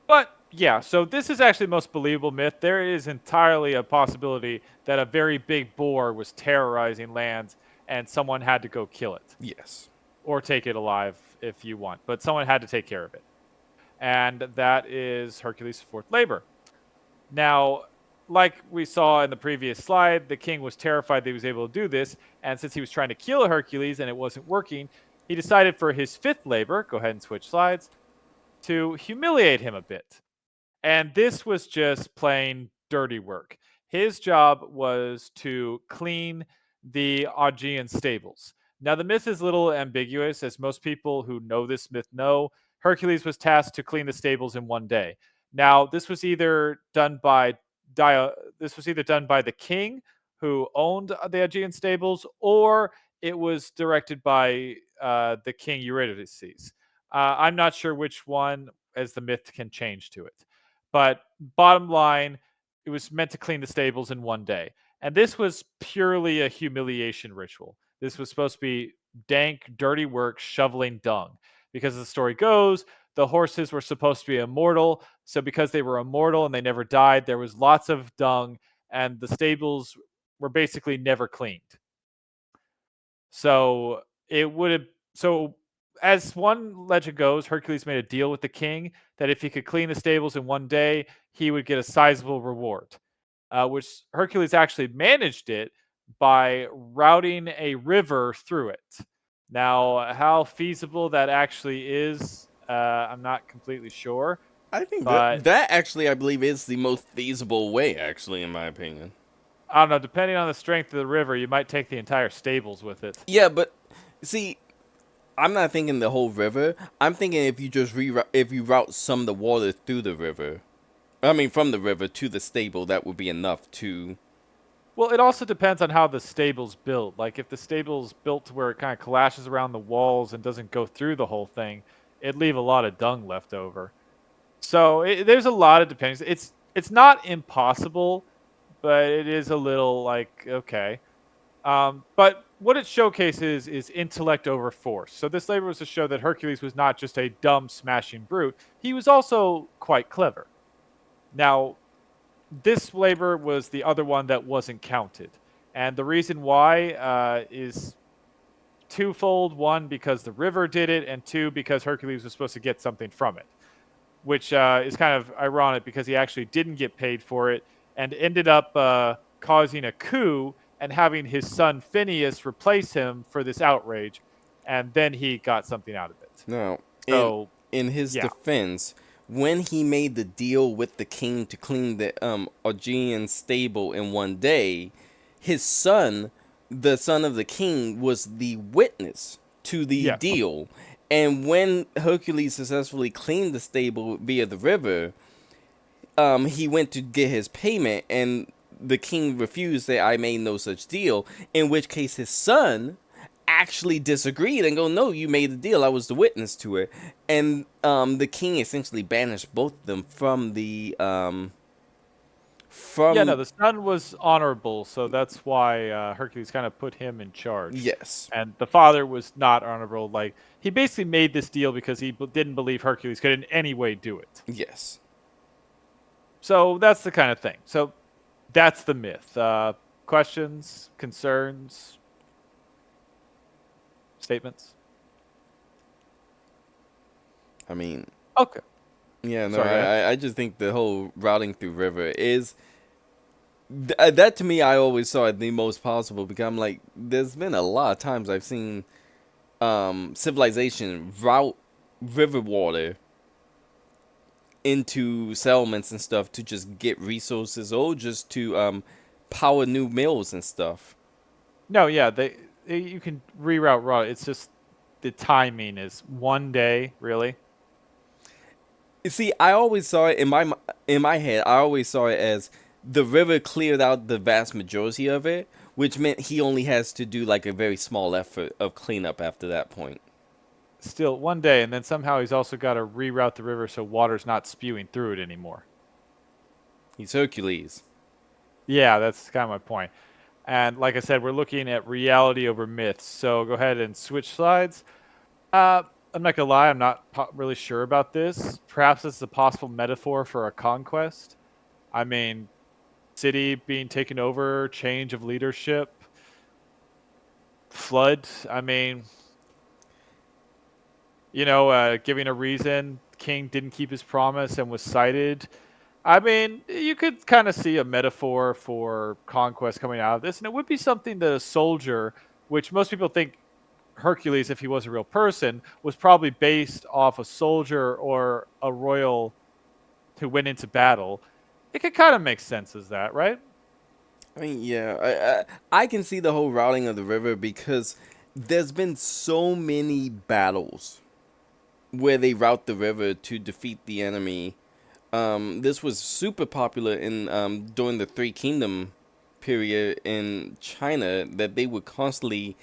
But, yeah, so this is actually the most believable myth. There is entirely a possibility that a very big boar was terrorizing lands and someone had to go kill it. Yes. Or take it alive if you want. But someone had to take care of it. And that is Hercules' fourth labor. Now, like we saw in the previous slide, the king was terrified that he was able to do this, and since he was trying to kill Hercules and it wasn't working, he decided for his fifth labor, go ahead and switch slides, to humiliate him a bit. And this was just plain dirty work. His job was to clean the Augean stables. Now, the myth is a little ambiguous, as most people who know this myth know. Hercules was tasked to clean the stables in one day. Now, this was either done by the king who owned the Augean stables, or it was directed by the king Eurydice. I'm not sure which one, as the myth can change to it. But bottom line, it was meant to clean the stables in one day. And this was purely a humiliation ritual. This was supposed to be dank, dirty work shoveling dung. Because as the story goes, the horses were supposed to be immortal. So because they were immortal and they never died, there was lots of dung, and the stables were basically never cleaned. So it would have. So, as one legend goes, Hercules made a deal with the king that if he could clean the stables in one day, he would get a sizable reward. Which Hercules actually managed it by routing a river through it. Now, how feasible that actually is, I'm not completely sure. I think But that actually, I believe, is the most feasible way, actually, in my opinion. I don't know. Depending on the strength of the river, you might take the entire stables with it. Yeah, but see, I'm not thinking the whole river. I'm thinking if you just if you route some of the water through the river. I mean, from the river to the stable, that would be enough to. Well, it also depends on how the stable's built. Like, if the stable's built to where it kind of clashes around the walls and doesn't go through the whole thing, it'd leave a lot of dung left over. So there's a lot of dependence. It's not impossible, but it is a little like okay. But what it showcases is intellect over force. So this labor was to show that Hercules was not just a dumb, smashing brute. He was also quite clever. Now, this labor was the other one that wasn't counted. And the reason why is twofold. One, because the river did it, and two, because Hercules was supposed to get something from it, which is kind of ironic because he actually didn't get paid for it and ended up causing a coup and having his son Phineas replace him for this outrage, and then he got something out of it. Now, So, in his yeah, defense, when he made the deal with the king to clean the Augean stable in one day, his son, the son of the king, was the witness to the yes, deal. And when Hercules successfully cleaned the stable via the river, he went to get his payment, and the king refused, that I made no such deal. In which case, his son actually disagreed and go, no, you made the deal. I was the witness to it. And the king essentially banished both of them from the yeah. No, from the son was honorable, so that's why Hercules kind of put him in charge, yes, and the father was not honorable. Like he basically made this deal because he didn't believe Hercules could in any way do it. yes. So that's the kind of thing. So that's the myth. Questions, concerns, statements. I mean, Okay. yeah, no, Sorry, go ahead. I just think the whole routing through river is that, to me, I always saw it the most possible, because I'm like, there's been a lot of times I've seen civilization route river water into settlements and stuff to just get resources, or just to power new mills and stuff. No, yeah, you can reroute raw. It's just the timing is one day, really. You see, I always saw it in my head. I always saw it as the river cleared out the vast majority of it, which meant he only has to do like a very small effort of cleanup after that point. Still one day, and then somehow he's also got to reroute the river so water's not spewing through it anymore. He's Hercules. Yeah, that's kind of my point. And like I said, we're looking at reality over myths. So go ahead and switch slides. Uh, I'm not gonna lie, I'm not really sure about this. Perhaps this is a possible metaphor for a conquest. I mean, city being taken over, change of leadership, flood. I mean, giving a reason. King didn't keep his promise and was cited. I mean, you could kind of see a metaphor for conquest coming out of this, and it would be something that a soldier, which most people think Hercules, if he was a real person, was probably based off a soldier or a royal who went into battle. It could kind of make sense as that, right? I mean, yeah, I can see the whole routing of the river, because there's been so many battles where they route the river to defeat the enemy. This was super popular in during the Three Kingdom period in China, that they would constantly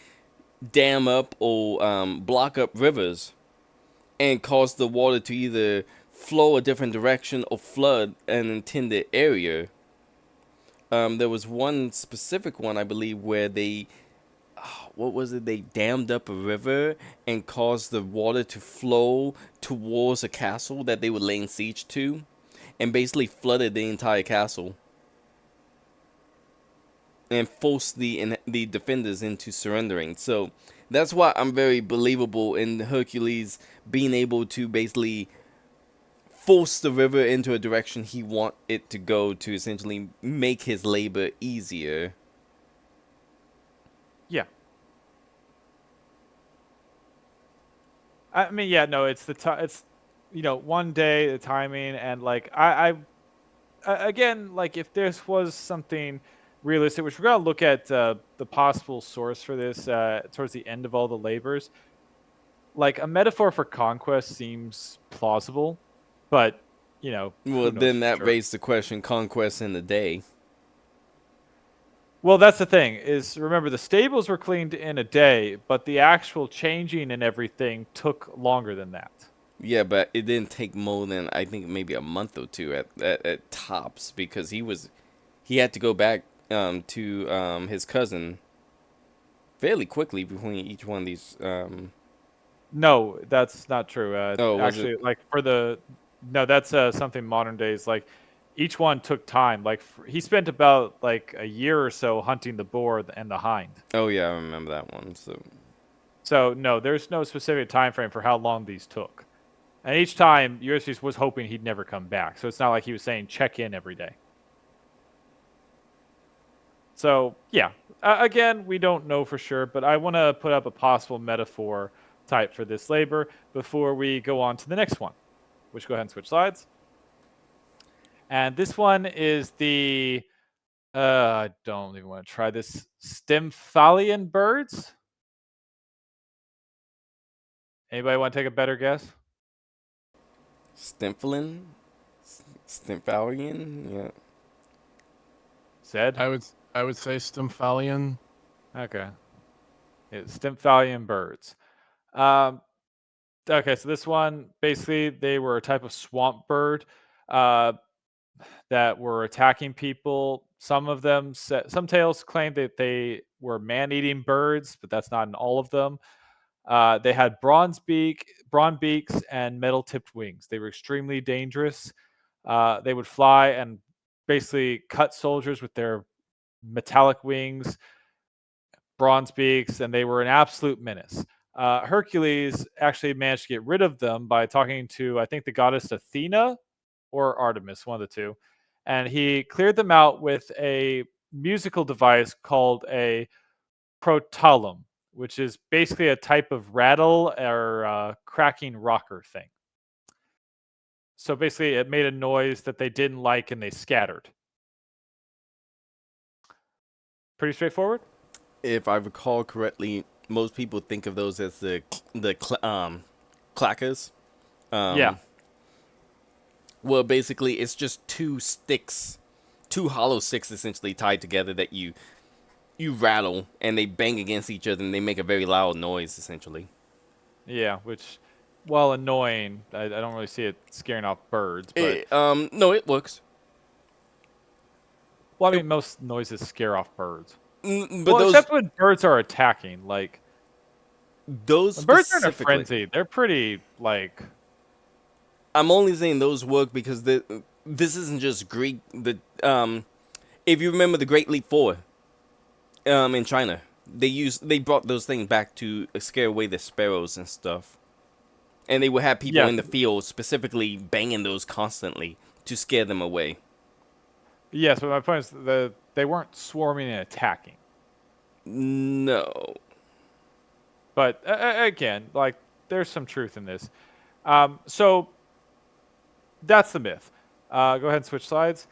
dam up or block up rivers and cause the water to either flow a different direction or flood an intended area. There was one specific one, I believe, where they, what was it? They dammed up a river and caused the water to flow towards a castle that they were laying siege to, and basically flooded the entire castle and forced the defenders into surrendering. So that's why I'm very believable in Hercules being able to basically force the river into a direction he want it to go, to essentially make his labor easier. Yeah. I mean, yeah, no, it's it's one day, the timing, and like again, like if this was something realistic, which we're gonna look at the possible source for this towards the end of all the labors. Like a metaphor for conquest seems plausible, but Well, who knows then for that sure. raised the question: conquest in a day. Well, that's the thing is remember the stables were cleaned in a day, but the actual changing and everything took longer than that. Yeah, but it didn't take more than, I think, maybe a month or two at tops, because he had to go back to his cousin fairly quickly between each one of these. No, that's not true. Oh, was it? Actually, like for the no, that's something modern days. Like each one took time. Like he spent about like a year or so hunting the boar and the hind. Oh yeah, I remember that one. So So no, there's no specific time frame for how long these took. And each time, Ulysses was hoping he'd never come back. So it's not like he was saying check in every day. So yeah, again, we don't know for sure, but I want to put up a possible metaphor type for this labor before we go on to the next one. Which go ahead and switch slides. And this one is the I don't even want to try this. Stymphalian birds. Anybody want to take a better guess? Stymphalian? Stymphalian? Yeah. Zed? I would say Stymphalian. Okay. It's Stymphalian birds. Um, okay, so this one, basically, they were a type of swamp bird uh, that were attacking people. Some of them, some tales claim that they were man-eating birds, but that's not in all of them. They had bronze beaks, and metal-tipped wings. They were extremely dangerous. They would fly and basically cut soldiers with their metallic wings, bronze beaks, and they were an absolute menace. Hercules actually managed to get rid of them by talking to, I think, the goddess Athena or Artemis, one of the two. And he cleared them out with a musical device called a protalum, which is basically a type of rattle or cracking rocker thing. So basically, it made a noise that they didn't like and they scattered. Pretty straightforward. If I recall correctly, most people think of those as the clackers. Yeah. Well, basically, it's just two sticks, two hollow sticks essentially tied together that you rattle and they bang against each other and they make a very loud noise essentially. Yeah, which, while annoying, I don't really see it scaring off birds, but No, it works. well, I It, mean, most noises scare off birds. but Well, except when birds are attacking. Like those when birds are in a specifically, frenzy, they're pretty like. I'm only saying those work because this isn't just Greek. If you remember the Great Leap Forward, in China, they brought those things back to scare away the sparrows and stuff, and they would have people Yes, in the field specifically banging those constantly to scare them away. yes, but my point is that they weren't swarming and attacking. No. But again, like there's some truth in this. So that's the myth. Go ahead and switch slides.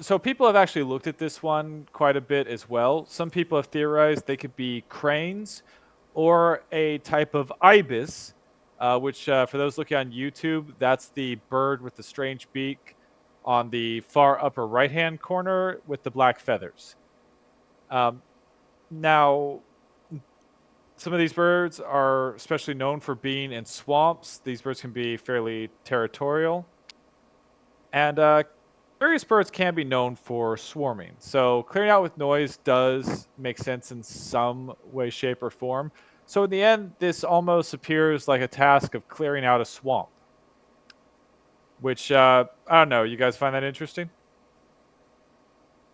So people have actually looked at this one quite a bit as well. Some people have theorized they could be cranes or a type of ibis, which for those looking on YouTube, that's the bird with the strange beak on the far upper right-hand corner with the black feathers. Now, some of these birds are especially known for being in swamps. These birds can be fairly territorial. And various birds can be known for swarming. So clearing out with noise does make sense in some way, shape, or form. So in the end, this almost appears like a task of clearing out a swamp. Which, I don't know, you guys find that interesting?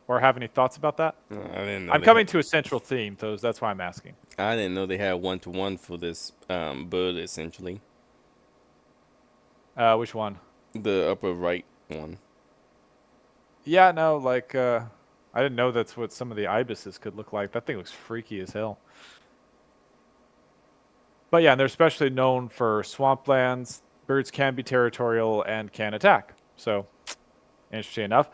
Or have any thoughts about that? I didn't know I'm they coming had, to a central theme, so that's why I'm asking. I didn't know they had 1-to-1 for this bird essentially. Which one? The upper right one. Yeah, no, like, I didn't know that's what some of the ibises could look like. That thing looks freaky as hell. But yeah, and they're especially known for swamplands. Birds can be territorial and can attack. So, interesting enough.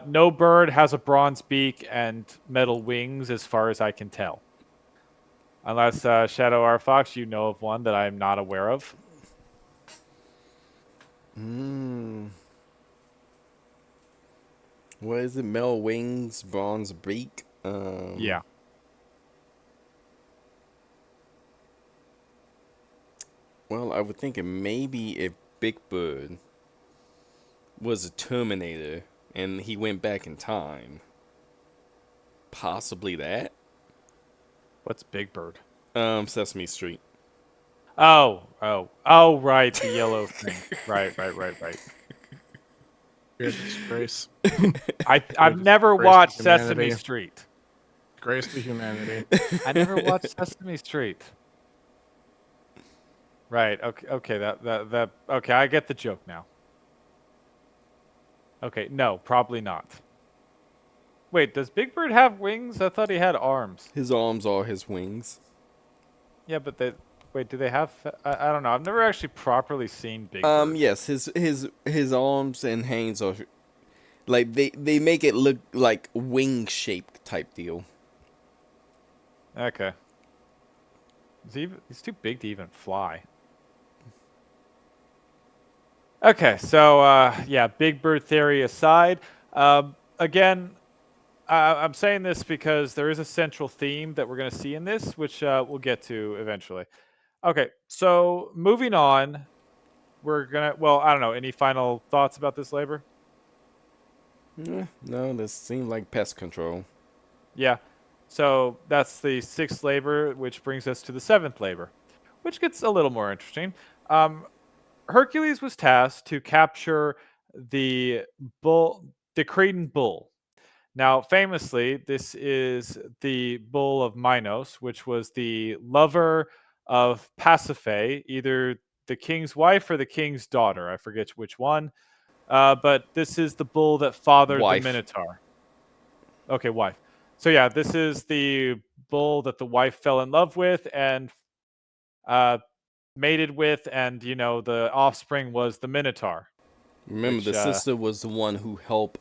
No bird has a bronze beak and metal wings, as far as I can tell. Unless, Shadow R. Fox, you know of one that I'm not aware of. What is it? Metal wings, bronze beak. Yeah. Well, I would think it maybe if Big Bird was a Terminator and he went back in time. Possibly that. What's Big Bird? Sesame Street. Oh, right, the yellow thing. Right. You're a disgrace. I've never Disgrace to watched Sesame humanity. Street. Disgrace to humanity. I never watched Sesame Street. Right. Okay. That. Okay. I get the joke now. Okay. No, probably not. Wait, does Big Bird have wings? I thought he had arms. His arms are his wings. Yeah, but they. Wait, do they have? I don't know. I've never actually properly seen Big Bird. Yes, his arms and hands are like they make it look like wing shaped type deal. Okay. He's too big to even fly. Okay, so yeah, Big Bird theory aside, again, I'm saying this because there is a central theme that we're going to see in this, which we'll get to eventually. Okay, so moving on, we're gonna. Well, I don't know. Any final thoughts about this labor? No, this seems like pest control. Yeah. So that's the sixth labor, which brings us to the seventh labor, which gets a little more interesting. Um, Hercules was tasked to capture the bull, the Cretan bull. Now, famously, this is the bull of Minos, which was the lover of Pasiphae, either the king's wife or the king's daughter. I forget which one. But this is the bull that fathered the Wife. Minotaur. Okay, wife. So yeah, this is the bull that the wife fell in love with and uh, mated with, and the offspring was the Minotaur, Remember, which the sister was the one who helped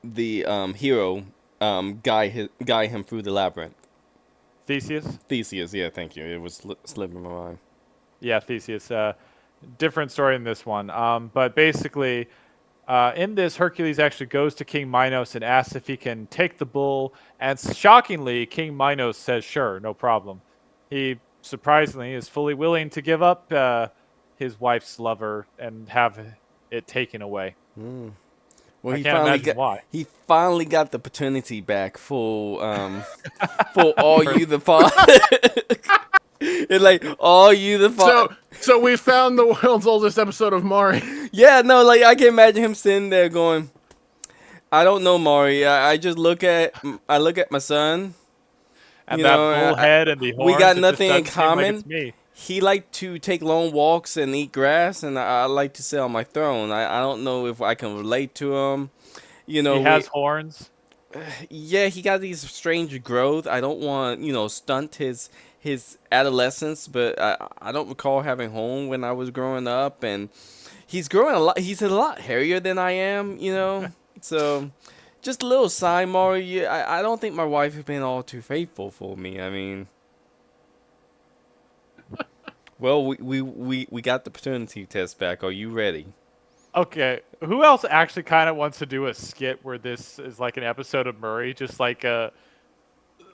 the hero guide him through the labyrinth. Theseus. Theseus, yeah, thank you. It was slipping my mind. Yeah, Theseus. Different story in this one. But basically, in this, Hercules actually goes to King Minos and asks if he can take the bull. And shockingly, King Minos says, "Sure, no problem." He surprisingly is fully willing to give up his wife's lover and have it taken away. Well, I can't imagine why. he finally got the paternity back for all For- you the father. It's like all you the father. So we found the world's oldest episode of Mari. Yeah, no, like I can imagine him sitting there going, "I don't know, Maury. I just I look at my son. And You that know, bull head and the we horns, got it just nothing in doesn't seem like it's common. me. He liked to take long walks and eat grass, and I like to sit on my throne. I don't know if I can relate to him. You know, He has horns. yeah, he got these strange growth. I don't want stunt his adolescence, but I don't recall having home when I was growing up, and he's growing a lot. He's a lot hairier than I am, So, just a little sign, Maury. I don't think my wife has been all too faithful for me. I mean, well, we got the paternity test back. Are you ready? Okay, who else actually kind of wants to do a skit where this is like an episode of Murray? Just like I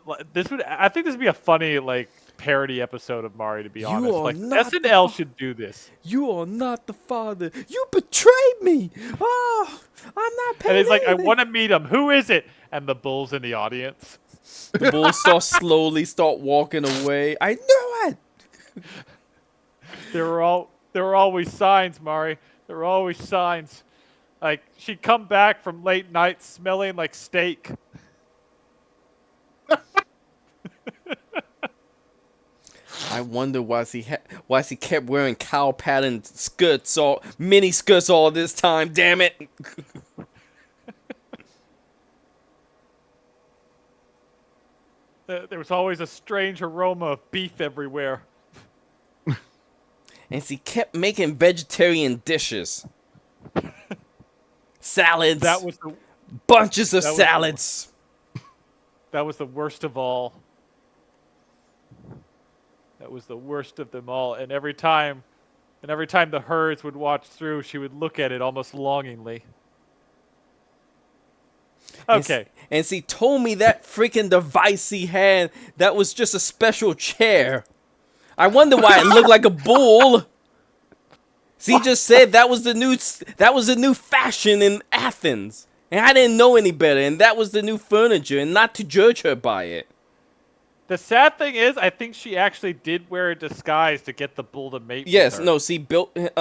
think this would be a funny like parody episode of Murray. To be honest, are like not the SNL should do this. You are not the father. You betrayed me. Oh, I'm not paying And he's like, I anything. want to meet him. Who is it? And the bull's in the audience. The bull start walking away. I knew it. There were always signs, Mari. There were always signs. Like she'd come back from late night smelling like steak. I wonder why he kept wearing cow patterned skirts mini skirts all this time. Damn it! There was always a strange aroma of beef everywhere. And he kept making vegetarian dishes, salads, That was the bunches of that was the- salads. That was the worst of all. That was the worst of them all. And every time the herds would watch through, she would look at it almost longingly. Okay. And he told me that freaking device he had, that was just a special chair. I wonder why it looked like a bull. He just said that was the new fashion in Athens. And I didn't know any better, and that was the new furniture, and not to judge her by it. The sad thing is, I think she actually did wear a disguise to get the bull to mate Yes, with her. no, see, built, okay,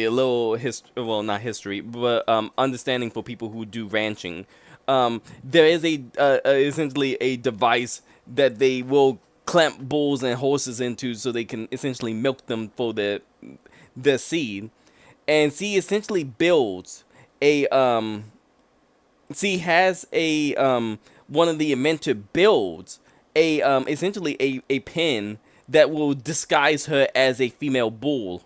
a little well, not history, but, understanding for people who do ranching. There is essentially a device that they will clamp bulls and horses into so they can essentially milk them for their seed. And she essentially builds a See, has a one of the inventor builds a essentially a pin that will disguise her as a female bull,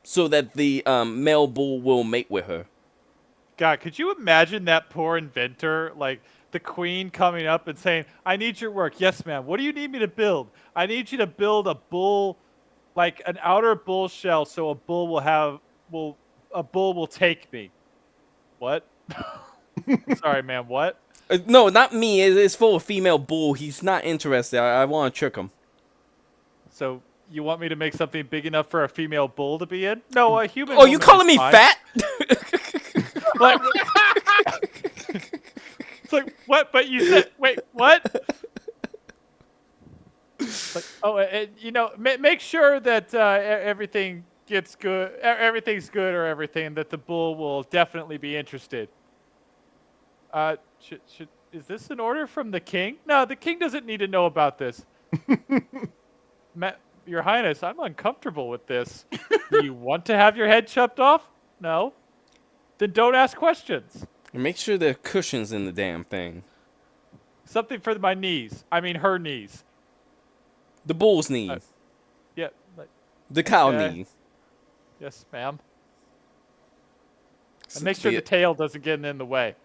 so that the male bull will mate with her. God, could you imagine that poor inventor, like the queen coming up and saying, "I need your work." "Yes, ma'am. What do you need me to build?" "I need you to build a bull, like an outer bull shell, so will a bull will take me." What? Sorry, ma'am. What? No, not me. It's for a female bull. He's not interested. I want to trick him. So you want me to make something big enough for a female bull to be in? No, a human Oh, you woman is calling me fine. fat? Like, it's like, what? But you said, wait, what? Like, oh, you know, make sure that everything gets good, everything's good, or everything that the bull will definitely be interested. Is this an order from the king? No, the king doesn't need to know about this. Your Highness, I'm uncomfortable with this. Do you want to have your head chopped off? No. Then don't ask questions. Make sure there are cushions in the damn thing. Something for my knees. I mean, her knees. The bull's knee. Yeah. Like, The cow okay. knee. Yes, ma'am. And make sure the tail doesn't get in the way.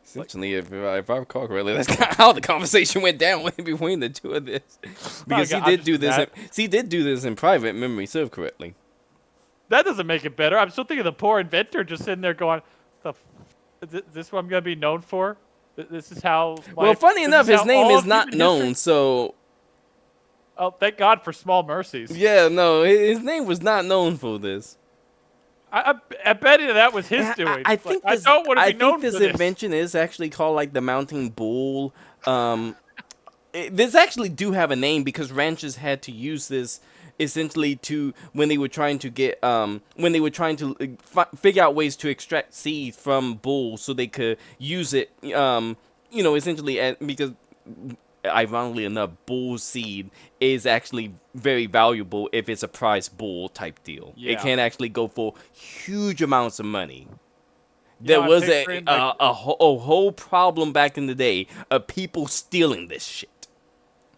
Essentially, if I recall correctly, that's kind of how the conversation went down between the two of this. Because he did do this. He did do this in private. Memory serve correctly. That doesn't make it better. I'm still thinking of the poor inventor just sitting there going, "Is this what I'm gonna be known for? This is how." Well, funny enough, his name is not known. So. Oh, thank God for small mercies. Yeah, no, his name was not known for this. I bet you that was his doing. I think I don't want to be known for this. I think this invention is actually called like the mountain bull. This actually do have a name because ranchers had to use this essentially to when they were trying to get figure out ways to extract seed from bulls so they could use it. Essentially because. Ironically enough, bull seed is actually very valuable if it's a prize bull type deal. Yeah. It can actually go for huge amounts of money. There was a whole problem back in the day of people stealing this shit.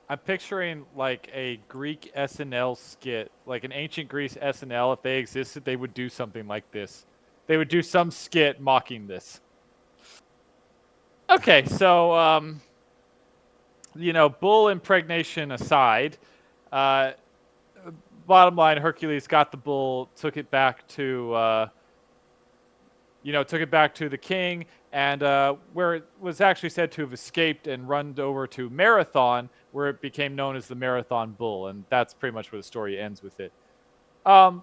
I'm picturing like a Greek SNL skit, like an ancient Greece SNL. If they existed, they would do something like this. They would do some skit mocking this. Okay, so bull impregnation aside, bottom line, Hercules got the bull, took it back to the king, and where it was actually said to have escaped and run over to Marathon, where it became known as the Marathon Bull, and that's pretty much where the story ends with it. So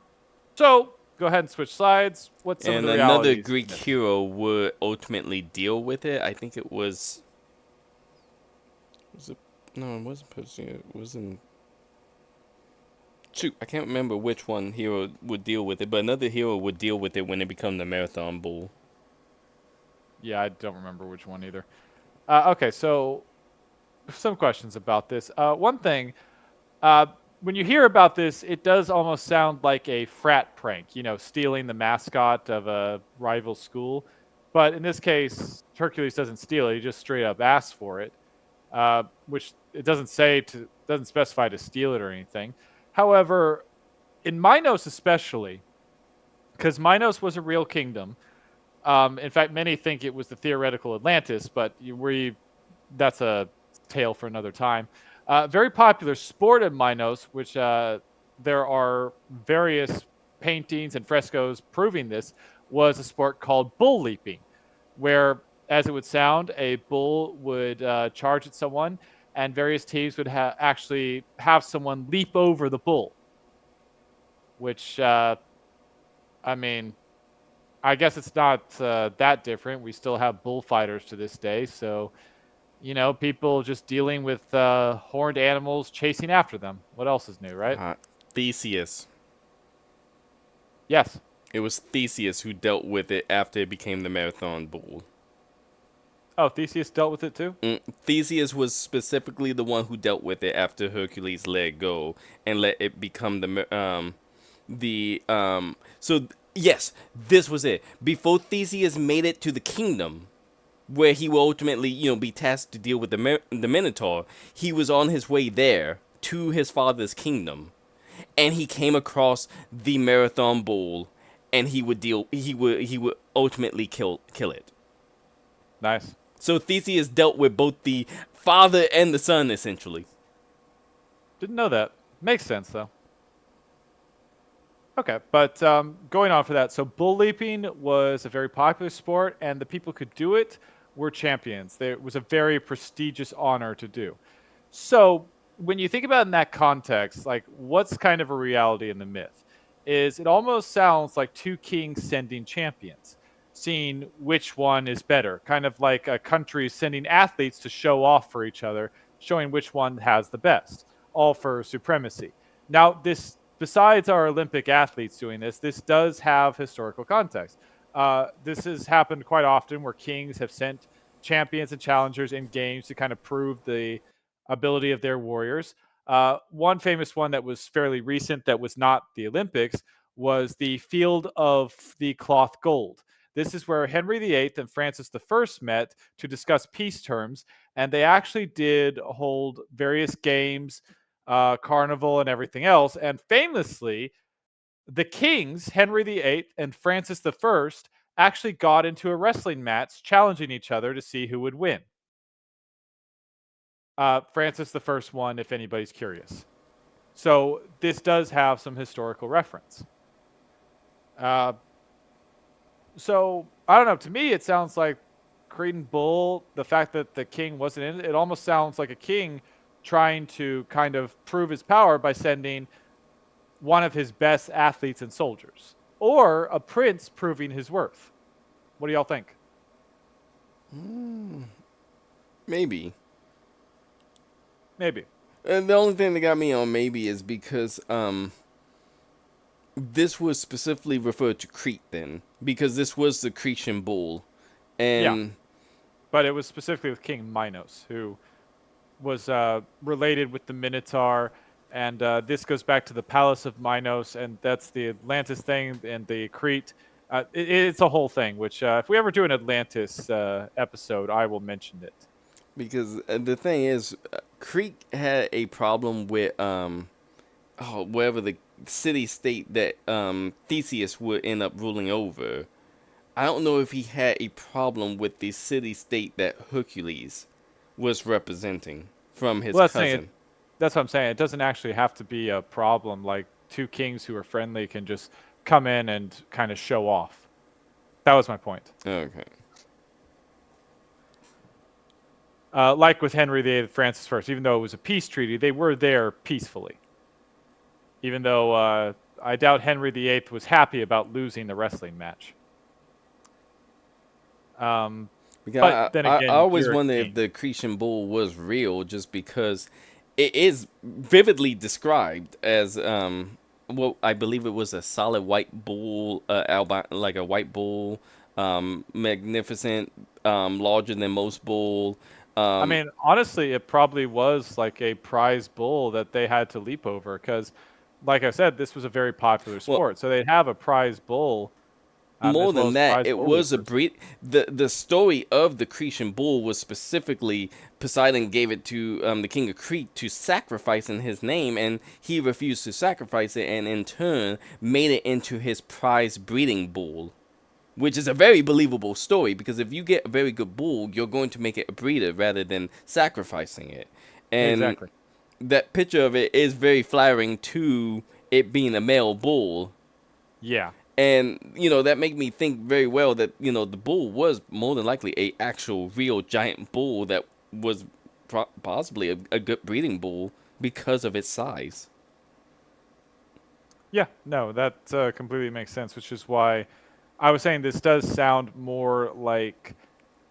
go ahead and switch sides. What's some of the realities? And another Greek hero would ultimately deal with it. I think it was. No, it wasn't Perseus. It wasn't. Shoot, I can't remember which one hero would deal with it, but another hero would deal with it when it became the Marathon Bull. Yeah, I don't remember which one either. Okay, so some questions about this. One thing, when you hear about this, it does almost sound like a frat prank, stealing the mascot of a rival school. But in this case, Hercules doesn't steal it; he just straight up asks for it. Which it doesn't specify to steal it or anything. However, in Minos especially, because Minos was a real kingdom. In fact, many think it was the theoretical Atlantis, but that's a tale for another time. Very popular sport in Minos, which there are various paintings and frescoes proving this, was a sport called bull leaping, where, as it would sound, a bull would charge at someone, and various teams would actually have someone leap over the bull. Which, I guess it's not that different. We still have bullfighters to this day, so, people just dealing with horned animals chasing after them. What else is new, right? Theseus. Yes. It was Theseus who dealt with it after it became the Marathon Bull. Oh, Theseus dealt with it too? Theseus was specifically the one who dealt with it after Hercules let it go and let it become So yes, this was it. Before Theseus made it to the kingdom, where he will ultimately, be tasked to deal with the Minotaur. He was on his way there to his father's kingdom, and he came across the Marathon Bull, and he would ultimately kill it. Nice. So Theseus dealt with both the father and the son, essentially. Didn't know that. Makes sense, though. Okay, but going on for that, so bull leaping was a very popular sport, and the people who could do it were champions. It was a very prestigious honor to do. So when you think about it in that context, like what's kind of a reality in the myth is it almost sounds like two kings sending champions, seeing which one is better, kind of like a country sending athletes to show off for each other, showing which one has the best, all for supremacy. Now, this besides our Olympic athletes doing this, this does have historical context. This has happened quite often where kings have sent champions and challengers in games to kind of prove the ability of their warriors. One famous one that was fairly recent that was not the Olympics was the Field of the Cloth Gold. This is where Henry VIII and Francis I met to discuss peace terms, and they actually did hold various games, carnival, and everything else. And famously, the kings, Henry VIII and Francis I, actually got into a wrestling match challenging each other to see who would win. Francis I won, if anybody's curious. So this does have some historical reference. So I don't know. To me, it sounds like Creed and Bull. The fact that the king wasn't in it, it almost sounds like a king trying to kind of prove his power by sending one of his best athletes and soldiers, or a prince proving his worth. What do y'all think? Maybe. Maybe. And the only thing that got me on maybe is because this was specifically referred to Crete then, because this was the Cretan bull, Yeah. and But it was specifically with King Minos, who was related with the Minotaur, and this goes back to the Palace of Minos, and that's the Atlantis thing, and the Crete. It's a whole thing, which if we ever do an Atlantis episode, I will mention it. because the thing is, Crete had a problem with wherever the city state that Theseus would end up ruling over. I don't know if he had a problem with the city state that Hercules was representing from his Well, cousin. that's what I'm saying. It doesn't actually have to be a problem. Like two kings who are friendly can just come in and kind of show off. That was my point. Okay. Like with Henry VIII and Francis I, even though it was a peace treaty, they were there peacefully. Even though I doubt Henry VIII was happy about losing the wrestling match. Because But then I again, always you're a wonder if king. the Cretan bull was real, just because it is vividly described as well, I believe it was a solid white bull, like a white bull, magnificent, larger than most bull. I Um, mean, honestly, it probably was like a prize bull that they had to leap over because, like I said, this was a very popular well, sport. So they'd have a prize bull more as well than as that, prize it bull was a leapers. breed. The story of the Cretan bull was specifically Poseidon gave it to the king of Crete to sacrifice in his name, and he refused to sacrifice it, and in turn made it into his prize breeding bull, which is a very believable story, because if you get a very good bull, you're going to make it a breeder rather than sacrificing it, and Exactly. that picture of it is very flattering to it being a male bull. Yeah. And that made me think very well that the bull was more than likely a actual real giant bull that was possibly a good breeding bull because of its size. Yeah. No, that completely makes sense, which is why I was saying this does sound more like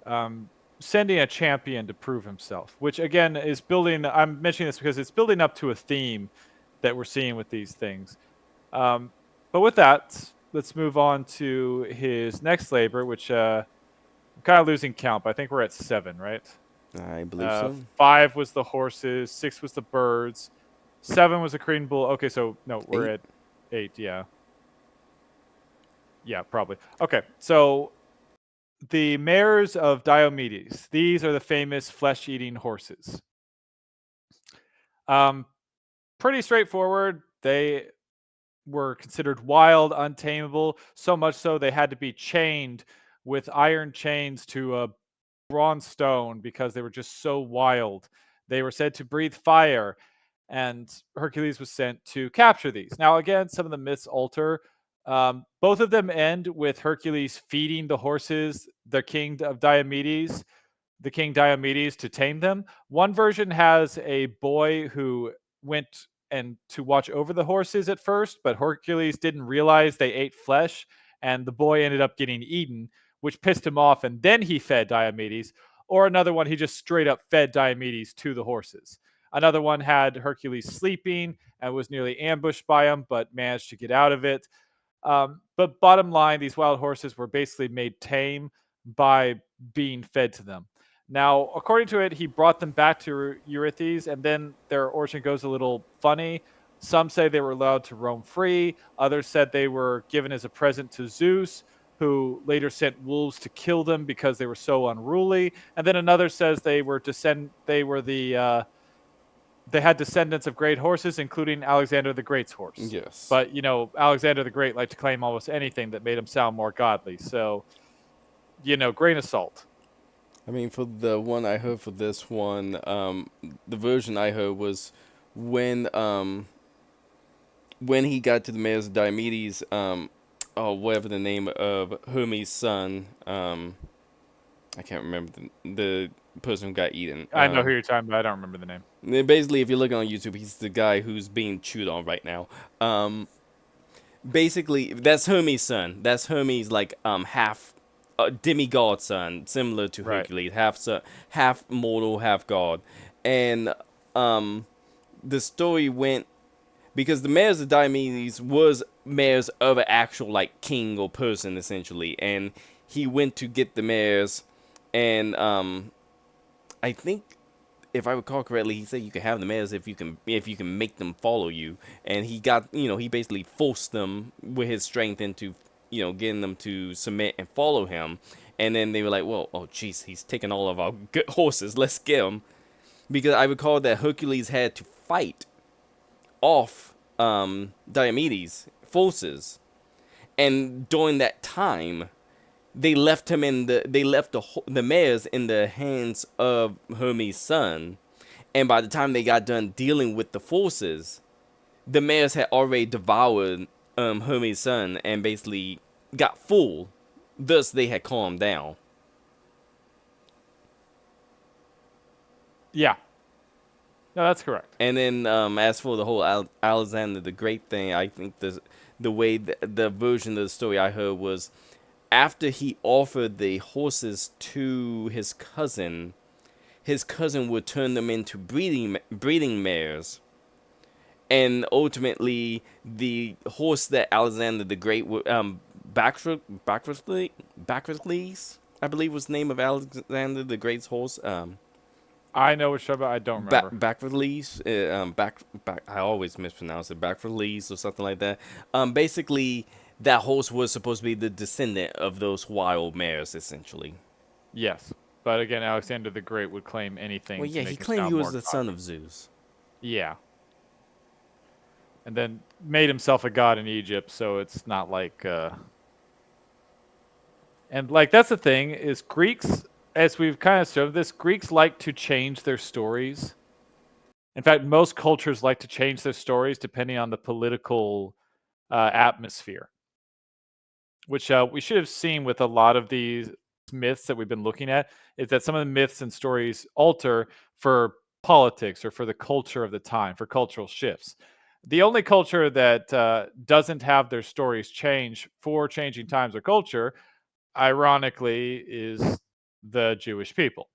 um, sending a champion to prove himself, which again is building. I'm mentioning this because it's building up to a theme that we're seeing with these things. Um, but with that, let's move on to his next labor, which I'm kind of losing count, but I think we're at 7, right? I believe so. 5 was the horses, 6 was the birds, 7 was the Cretan bull. Okay, so no, we're 8. at 8. Yeah, yeah, probably. Okay, so the mares of Diomedes. These are the famous flesh-eating horses. Pretty straightforward. They were considered wild, untamable, so much so they had to be chained with iron chains to a bronze stone because they were just so wild. They were said to breathe fire, and Hercules was sent to capture these. Now, again, some of the myths alter. Both of them end with Hercules feeding the horses the king of Diomedes, the king Diomedes, to tame them. One version has a boy who went and to watch over the horses at first, but Hercules didn't realize they ate flesh, and the boy ended up getting eaten, which pissed him off, and then he fed Diomedes. Or another one, he just straight up fed Diomedes to the horses. Another one had Hercules sleeping and was nearly ambushed by him, but managed to get out of it. But bottom line, these wild horses were basically made tame by being fed to them. Now, according to it, he brought them back to Eurystheus, and then their origin goes a little funny. Some say they were allowed to roam free. Others said they were given as a present to Zeus, who later sent wolves to kill them because they were so unruly. And then another says they were they had descendants of great horses, including Alexander the Great's horse. Yes. But Alexander the Great liked to claim almost anything that made him sound more godly. So, grain of salt. I mean, for the one I heard for this one, the version I heard was when when he got to the mares of Diomedes, whatever the name of Hermes' son, I can't remember the person who got eaten. I know who you're talking about. I don't remember the name. Basically, if you're looking on YouTube, he's the guy who's being chewed on right now. Basically, that's Hermes' son. That's Hermes' like half demigod son, similar to Right. Hercules, half mortal, half god. And the story went because the mares of Diomedes was mares of an actual like king or person essentially, and he went to get the mares, and I think if I recall correctly, he said you can have the mares if you can make them follow you, and he got he basically forced them with his strength into getting them to submit and follow him, and then they were like, well, oh jeez, he's taking all of our good horses, let's get him, because I recall that Hercules had to fight off Diomedes' forces, and during that time they left him the mares in the hands of Hermes' son, and by the time they got done dealing with the forces, the mares had already devoured Hermes' son and basically got full. Thus, they had calmed down. Yeah. No, that's correct. And then, as for the whole Alexander the Great thing, I think the way the version of the story I heard was after he offered the horses to his cousin would turn them into breeding mares. And ultimately, the horse that Alexander the Great would Bacchus, I believe was the name of Alexander the Great's horse. I know which show, but I don't remember. Bacchus, I always mispronounce it. Bacchus or something like that. Basically, that horse was supposed to be the descendant of those wild mares, essentially. Yes, but again, Alexander the Great would claim anything. Well, to yeah, make he him claimed sound he was more the godly. son of Zeus. Yeah. And then made himself a god in Egypt, so it's not like and like that's the thing is Greeks, as we've kind of showed this, Greeks like to change their stories. In fact, most cultures like to change their stories depending on the political atmosphere, which we should have seen with a lot of these myths that we've been looking at, is that some of the myths and stories alter for politics or for the culture of the time, for cultural shifts. The only culture that doesn't have their stories change for changing times or culture, ironically, is the Jewish people.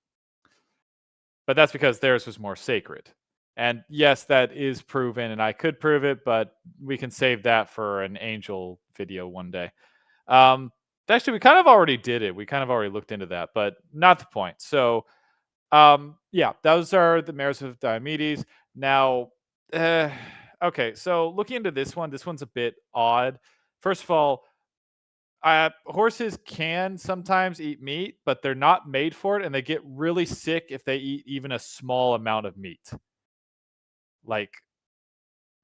But that's because theirs was more sacred. And yes, that is proven, and I could prove it, but we can save that for an angel video one day. Actually, we kind of already did it. We kind of already looked into that, but not the point. So, yeah, those are the mares of Diomedes. Now, okay, so looking into this one's a bit odd. First of all, Horses can sometimes eat meat, but they're not made for it, and they get really sick if they eat even a small amount of meat. Like,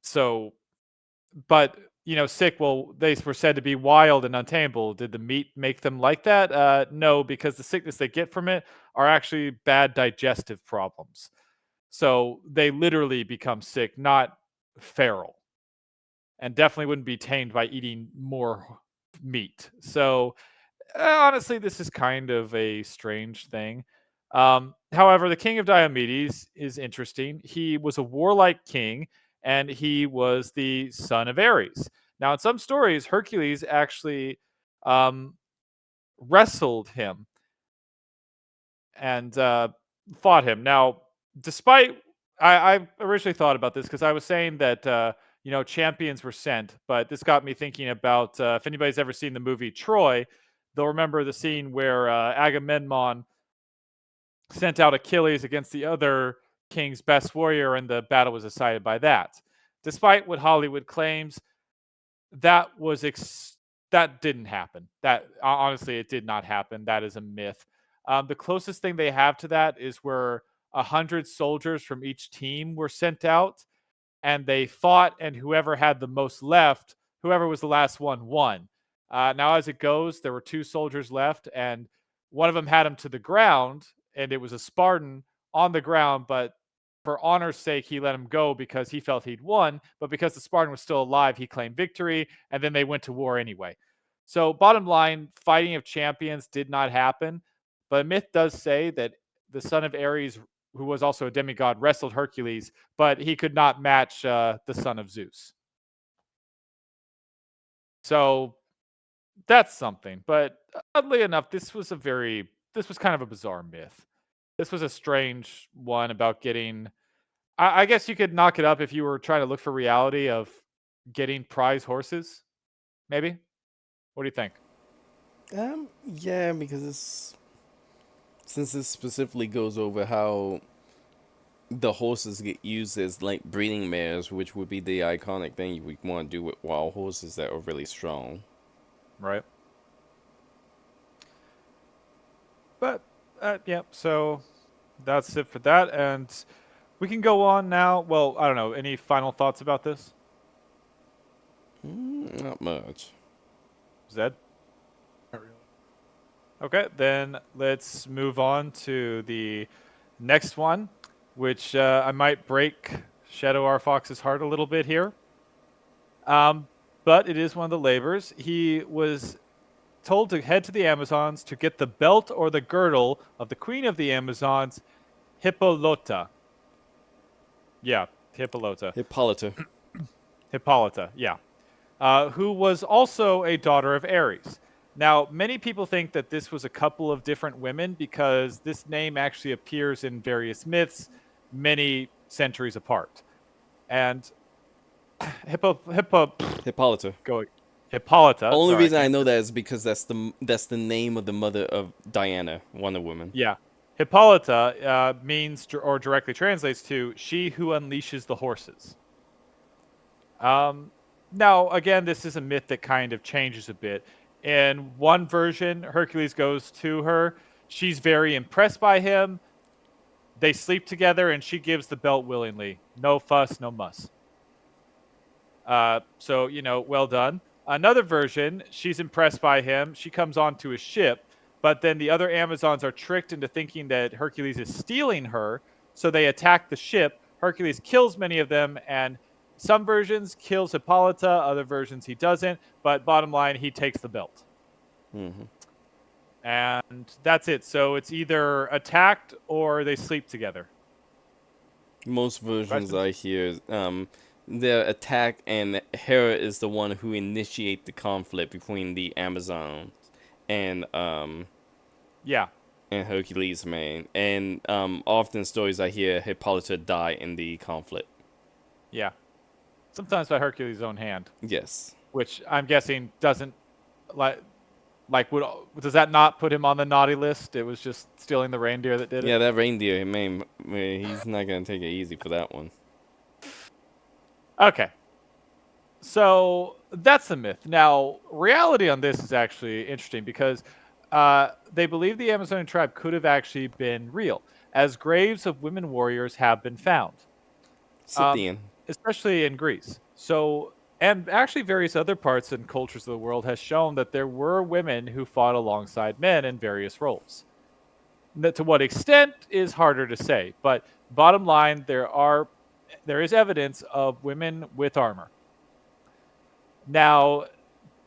so, but sick. Well, they were said to be wild and untamable. Did the meat make them like that? No, because the sickness they get from it are actually bad digestive problems. So they literally become sick, not feral, and definitely wouldn't be tamed by eating more meat. So honestly, this is kind of a strange thing. However, the king of Diomedes is interesting. He was a warlike king, and he was the son of Ares. Now, in some stories, Hercules actually um, wrestled him and fought him. Now, despite I originally thought about this because I was saying that champions were sent, but this got me thinking about if anybody's ever seen the movie Troy, they'll remember the scene where Agamemnon sent out Achilles against the other king's best warrior, and the battle was decided by that. Despite what Hollywood claims, that was that didn't happen. That honestly, it did not happen. That is a myth. The closest thing they have to that is where 100 soldiers from each team were sent out, and they fought, and whoever had the most left, whoever was the last one, won. Now, as it goes, there were 2 soldiers left, and one of them had him to the ground, and it was a Spartan on the ground, but for honor's sake, he let him go because he felt he'd won. But because the Spartan was still alive, he claimed victory, and then they went to war anyway. So, bottom line, fighting of champions did not happen. But myth does say that the son of Ares, who was also a demigod, wrestled Hercules, but he could not match the son of Zeus. So that's something. But oddly enough, this was kind of a bizarre myth. This was a strange one about getting. I guess you could knock it up if you were trying to look for reality of getting prize horses. Maybe. What do you think? Yeah, because since this specifically goes over how the horses get used as like breeding mares, which would be the iconic thing you would want to do with wild horses that are really strong. Right. But yeah, so that's it for that, and we can go on now. Well, I don't know. Any final thoughts about this, Not much. Zed? Not really. Okay, then let's move on to the next one, which I might break Shadow R. Fox's heart a little bit here. But it is one of the labors. He was told to head to the Amazons to get the belt or the girdle of the queen of the Amazons, Hippolyta. Yeah, Hippolyta. Hippolyta, yeah. Who was also a daughter of Ares. Now, many people think that this was a couple of different women because this name actually appears in various myths many centuries apart. And Hippolyta. Hippolyta. Only Sorry, reason I know that is because that's the name of the mother of Diana, Wonder Woman. Yeah. Hippolyta means, or directly translates to, she who unleashes the horses. Now, again, this is a myth that kind of changes a bit. In one version, Hercules goes to her. She's very impressed by him. They sleep together, and she gives the belt willingly. No fuss, no muss. So, well done. Another version, she's impressed by him. She comes onto his ship, but then the other Amazons are tricked into thinking that Hercules is stealing her, so they attack the ship. Hercules kills many of them, and some versions kills Hippolyta, other versions he doesn't, but bottom line, he takes the belt. Mm-hmm. And that's it. So it's either attacked or they sleep together. Most versions Questions? I hear, they're attacked, and Hera is the one who initiate the conflict between the Amazons and Yeah. and Hercules, man. And often stories I hear Hippolyta die in the conflict. Yeah. Sometimes by Hercules' own hand, Yes. which I'm guessing doesn't does that not put him on the naughty list? It was just stealing the reindeer that did it. Yeah, that reindeer, man, he's not gonna take it easy for that one. Okay. So that's a myth. Now, reality on this is actually interesting because they believe the Amazonian tribe could have actually been real, as graves of women warriors have been found, um, Scythian. especially in Greece. So, and actually, various other parts and cultures of the world has shown that there were women who fought alongside men in various roles. To what extent is harder to say, but bottom line, there is evidence of women with armor. Now,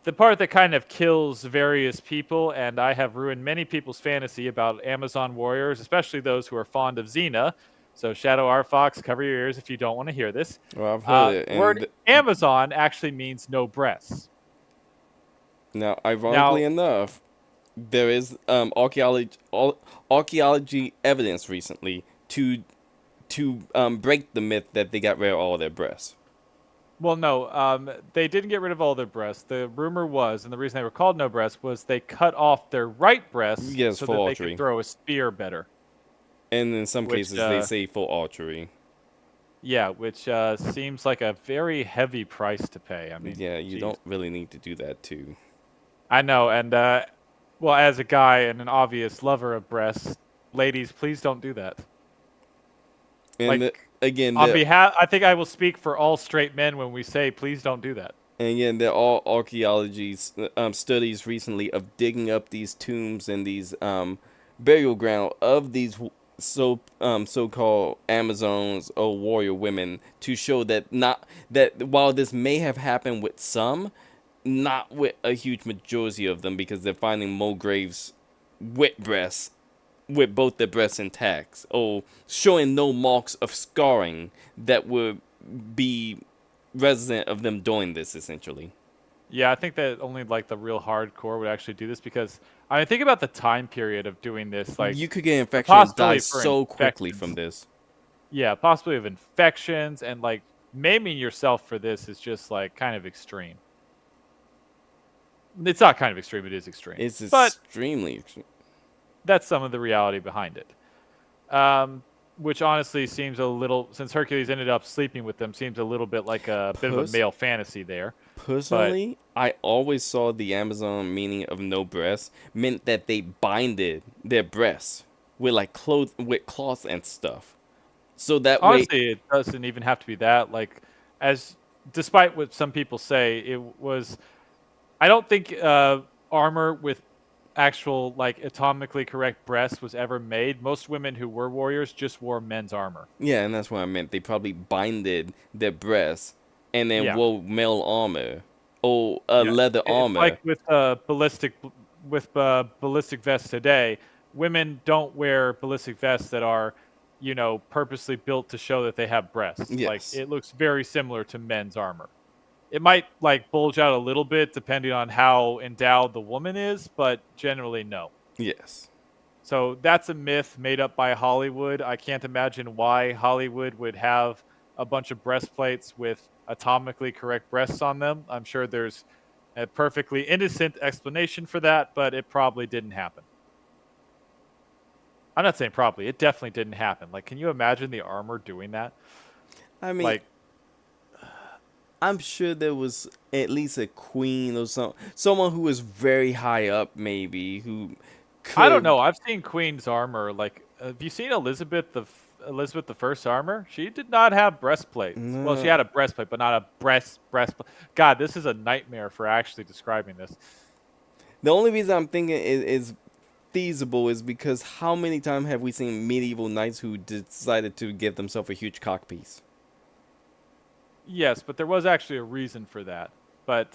the part that kind of kills various people, and I have ruined many people's fantasy about Amazon warriors, especially those who are fond of Xena. So, Shadow R Fox, cover your ears if you don't want to hear this. Well, I've heard it, The word and Amazon actually means no breasts. now, ironically Now, enough, there is archaeology evidence recently to break the myth that they got rid of all their breasts. well, no, they didn't get rid of all their breasts. The rumor was, and the reason they were called no breasts was they cut off their right breasts Yes, so for that they could archery, throw a spear better. and in some Which, cases they say for archery. yeah, which seems like a very heavy price to pay. I mean, Yeah, you geez. don't really need to do that too. I know, and well, as a guy and an obvious lover of breasts, ladies, please don't do that. And Like, again, on behalf, I think I will speak for all straight men when we say, please don't do that. there are archaeology studies recently of digging up these tombs and these burial ground of these so-called Amazons or warrior women to show that not that while this may have happened with some, not with a huge majority of them, because they're finding more graves with breasts, with both their breasts intact, or showing no marks of scarring that would be resident of them doing this, essentially. Yeah, I think that only like the real hardcore would actually do this because I mean, think about the time period of doing this, like You could get the infection and die possibility for so quickly from infections. this. Yeah, possibility of infections and like maiming yourself for this is just like kind of extreme. It's not kind of extreme, it is extreme. It's But extremely extreme. that's some of the reality behind it. Which honestly seems a little, since Hercules ended up sleeping with them, seems a little bit like a bit of a Pers- male fantasy there. But Personally, I always saw the Amazon meaning of no breasts meant that they binded their breasts with like clothes, with cloth and stuff. So that way, honestly, it doesn't even have to be that. Like, as despite what some people say, it was. I don't think armor with actual like atomically correct breasts was ever made. Most women who were warriors just wore men's armor. yeah, and that's what I meant. They probably binded their breasts and then Yeah. wore male armor or Yeah, leather it's like armor. with ballistic vests today. Women don't wear ballistic vests that are, purposely built to show that they have breasts. Like Yes, it looks very similar to men's armor. It might like bulge out a little bit depending on how endowed the woman is, but generally no. yes. So that's a myth made up by Hollywood. I can't imagine why Hollywood would have a bunch of breastplates with atomically correct breasts on them. I'm sure there's a perfectly innocent explanation for that, but it probably didn't happen. I'm not saying probably, it definitely didn't happen. Like, can you imagine the armor doing that? I mean, Like, I'm sure there was at least a queen or someone who was very high up, maybe who I don't could. know. I've seen Queen's armor. Like, have you seen Elizabeth the First armor? She did not have breastplates. Well, she No, had a breastplate, but not a breastplate. God, this is a nightmare for actually describing this. the only reason I'm thinking is feasible is because how many times have we seen medieval knights who decided to give themselves a huge cock piece? Yes, but there was actually a reason for that. But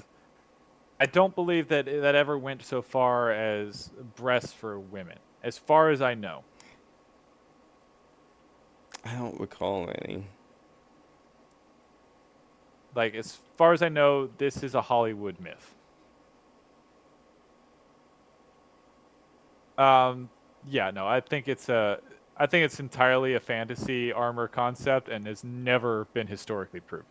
I don't believe that that ever went so far as breasts for women, as far as I know. I don't recall any. Like, as far as I know, this is a Hollywood myth. Um, yeah, no, I think it's entirely a fantasy armor concept and has never been historically proven.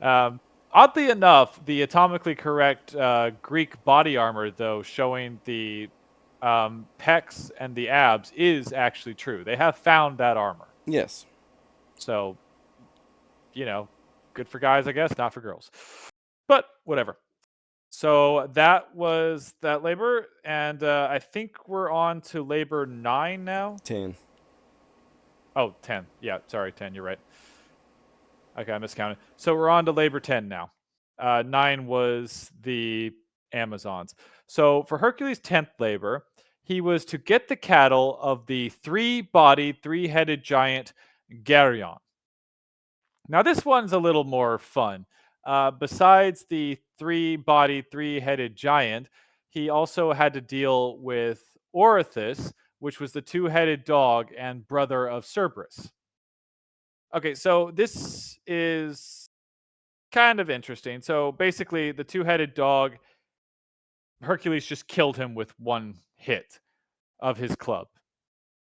Um, oddly enough, the atomically correct Greek body armor, though, showing the pecs and the abs, is actually true. They have found that armor. Yes. So, you know, Good for guys, I guess, not for girls. But whatever. So that was that labor, and I think we're on to labor 9 now. 10. Oh, 10. Yeah, sorry, 10. You're right. Okay, I miscounted. So we're on to labor 10 now. 9 was the Amazons. So for Hercules' 10th labor, he was to get the cattle of the three-bodied, three-headed giant Geryon. Now this one's a little more fun. Besides the three-bodied, three-headed giant, he also had to deal with Orithus, which was the two-headed dog and brother of Cerberus. Okay, so this is kind of interesting. So basically, the two-headed dog, Hercules just killed him with one hit of his club.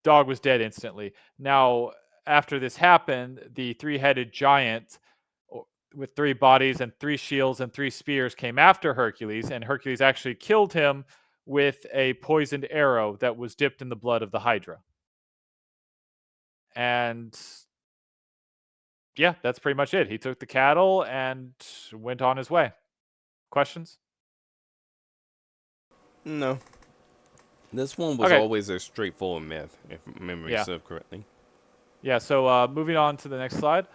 Dog was dead instantly. Now, after this happened, the three-headed giant with 3 bodies and 3 shields and 3 spears came after Hercules, and Hercules actually killed him with a poisoned arrow that was dipped in the blood of the Hydra. And yeah, that's pretty much it. He took the cattle and went on his way. Questions? No. This one was Okay. always a straightforward myth, if memory Yeah. serves correctly. Yeah, so moving on to the next slide.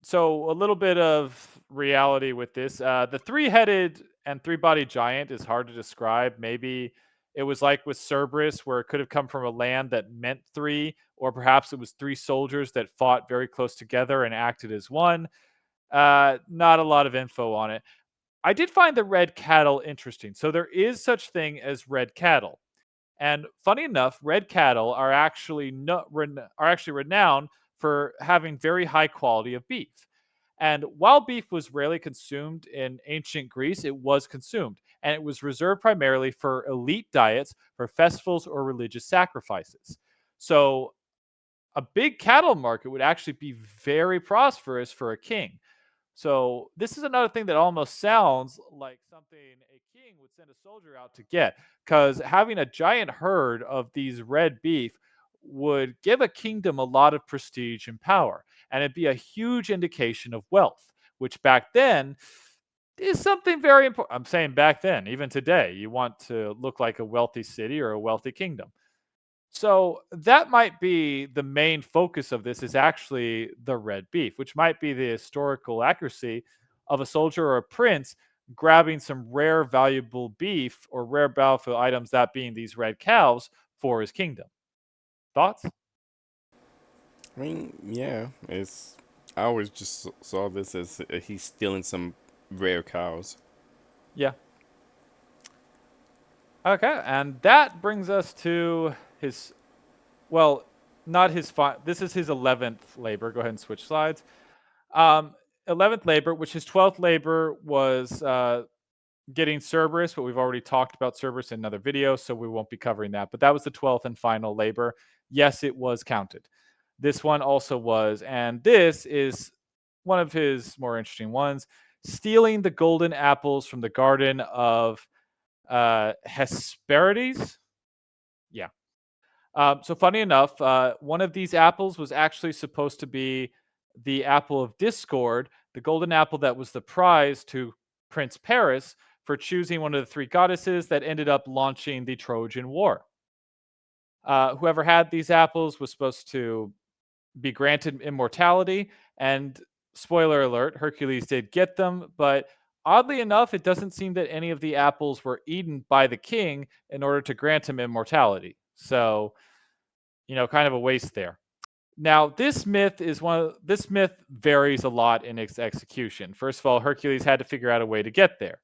So a little bit of reality with this. The three-headed and three-bodied giant is hard to describe. Maybe it was like with Cerberus, where it could have come from a land that meant 3, or perhaps it was 3 soldiers that fought very close together and acted as one. Not a lot of info on it. I did find the red cattle interesting. So there is such thing as red cattle. And funny enough, red cattle are actually renowned for having very high quality of beef. And while beef was rarely consumed in ancient Greece, it was consumed, and it was reserved primarily for elite diets, for festivals or religious sacrifices. So a big cattle market would actually be very prosperous for a king. So this is another thing that almost sounds like something a king would send a soldier out to get, because having a giant herd of these red beef would give a kingdom a lot of prestige and power, and it'd be a huge indication of wealth, which back then is something very important. I'm saying back then, even today, you want to look like a wealthy city or a wealthy kingdom. So that might be the main focus of this, is actually the red beef, which might be the historical accuracy of a soldier or a prince grabbing some rare valuable beef or rare battlefield items, that being these red cows, for his kingdom. Thoughts? I mean, yeah, it's. I always just saw this as he's stealing some rare cows. Yeah. Okay, and that brings us to his, well, not his this is his 11th labor. Go ahead and switch slides. 11th labor, which his 12th labor was getting Cerberus, but we've already talked about Cerberus in another video, so we won't be covering that. But that was the 12th and final labor. Yes, it was counted. This one also was, and this is one of his more interesting ones: stealing the golden apples from the garden of Hesperides. Yeah. So funny enough, one of these apples was actually supposed to be the apple of discord, the golden apple that was the prize to Prince Paris for choosing one of the 3 goddesses that ended up launching the Trojan War. Whoever had these apples was supposed to be granted immortality, and spoiler alert, Hercules did get them, but oddly enough, it doesn't seem that any of the apples were eaten by the king in order to grant him immortality. So, kind of a waste there. Now, this myth varies a lot in its execution. First of all, Hercules had to figure out a way to get there.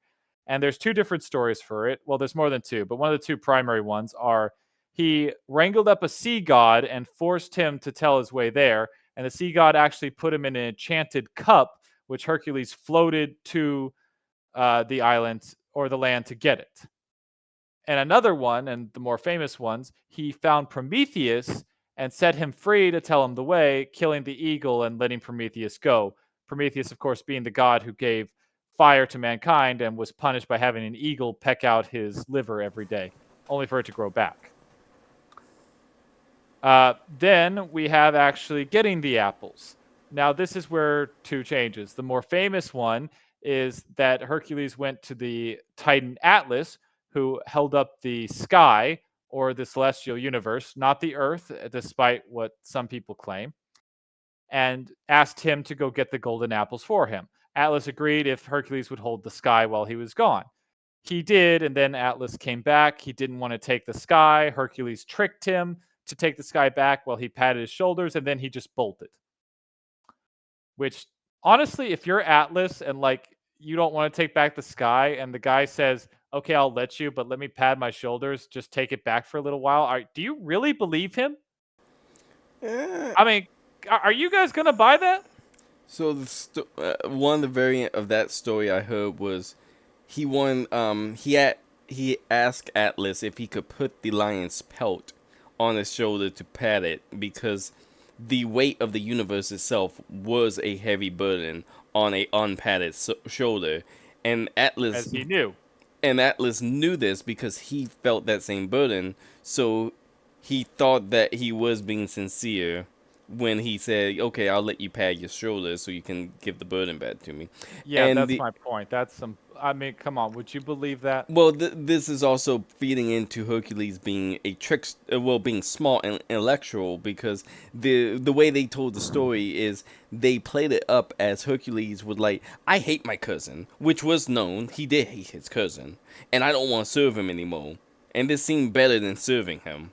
And there's 2 different stories for it. Well, there's more than 2, but one of the 2 primary ones are he wrangled up a sea god and forced him to tell his way there, and the sea god actually put him in an enchanted cup, which Hercules floated to the island or the land to get it. And another one, and the more famous ones, he found Prometheus and set him free to tell him the way, killing the eagle and letting Prometheus go. Prometheus, of course, being the god who gave fire to mankind and was punished by having an eagle peck out his liver every day, only for it to grow back. Then we have actually getting the apples. Now, this is where two changes. The more famous one is that Hercules went to the Titan Atlas, who held up the sky or the celestial universe, not the earth, despite what some people claim, and asked him to go get the golden apples for him. Atlas agreed if Hercules would hold the sky while he was gone. He did, and then Atlas came back. He didn't want to take the sky. Hercules tricked him to take the sky back while he patted his shoulders, and then he just bolted. Which, honestly, if you're Atlas and like you don't want to take back the sky, and the guy says, "Okay, I'll let you, but let me pad my shoulders. Just take it back for a little while." Do you really believe him? Eh, I mean, are you guys gonna buy that? So one of the variant of that story I heard was he asked Atlas if he could put the lion's pelt on his shoulder to pad it because the weight of the universe itself was a heavy burden on a unpadded shoulder, and As he knew. Atlas knew this because he felt that same burden, so he thought that he was being sincere when he said, "Okay, I'll let you pad your shoulders so you can give the burden back to me." Yeah, And that's the my point. That's some. I mean, come on. Would you believe that? well, this is also feeding into Hercules being a being smart and intellectual because the way they told the story is they played it up as Hercules would like, I hate my cousin, which was known. He did hate his cousin, and I don't want to serve him anymore. And this seemed better than serving him.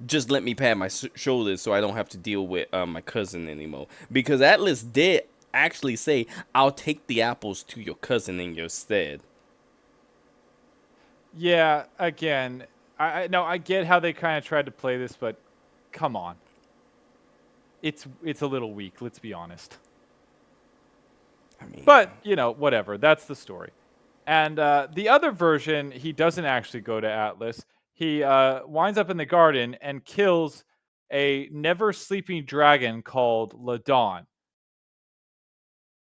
Just let me pad my shoulders so I don't have to deal with my cousin anymore. Because Atlas did actually say, I'll take the apples to your cousin in your stead. Yeah. Again, I no, I get how they kind of tried to play this, but come on. It's a little weak. Let's be honest. I mean, But whatever. That's the story. And the other version, he doesn't actually go to Atlas. He winds up in the garden and kills a never sleeping dragon called Ladon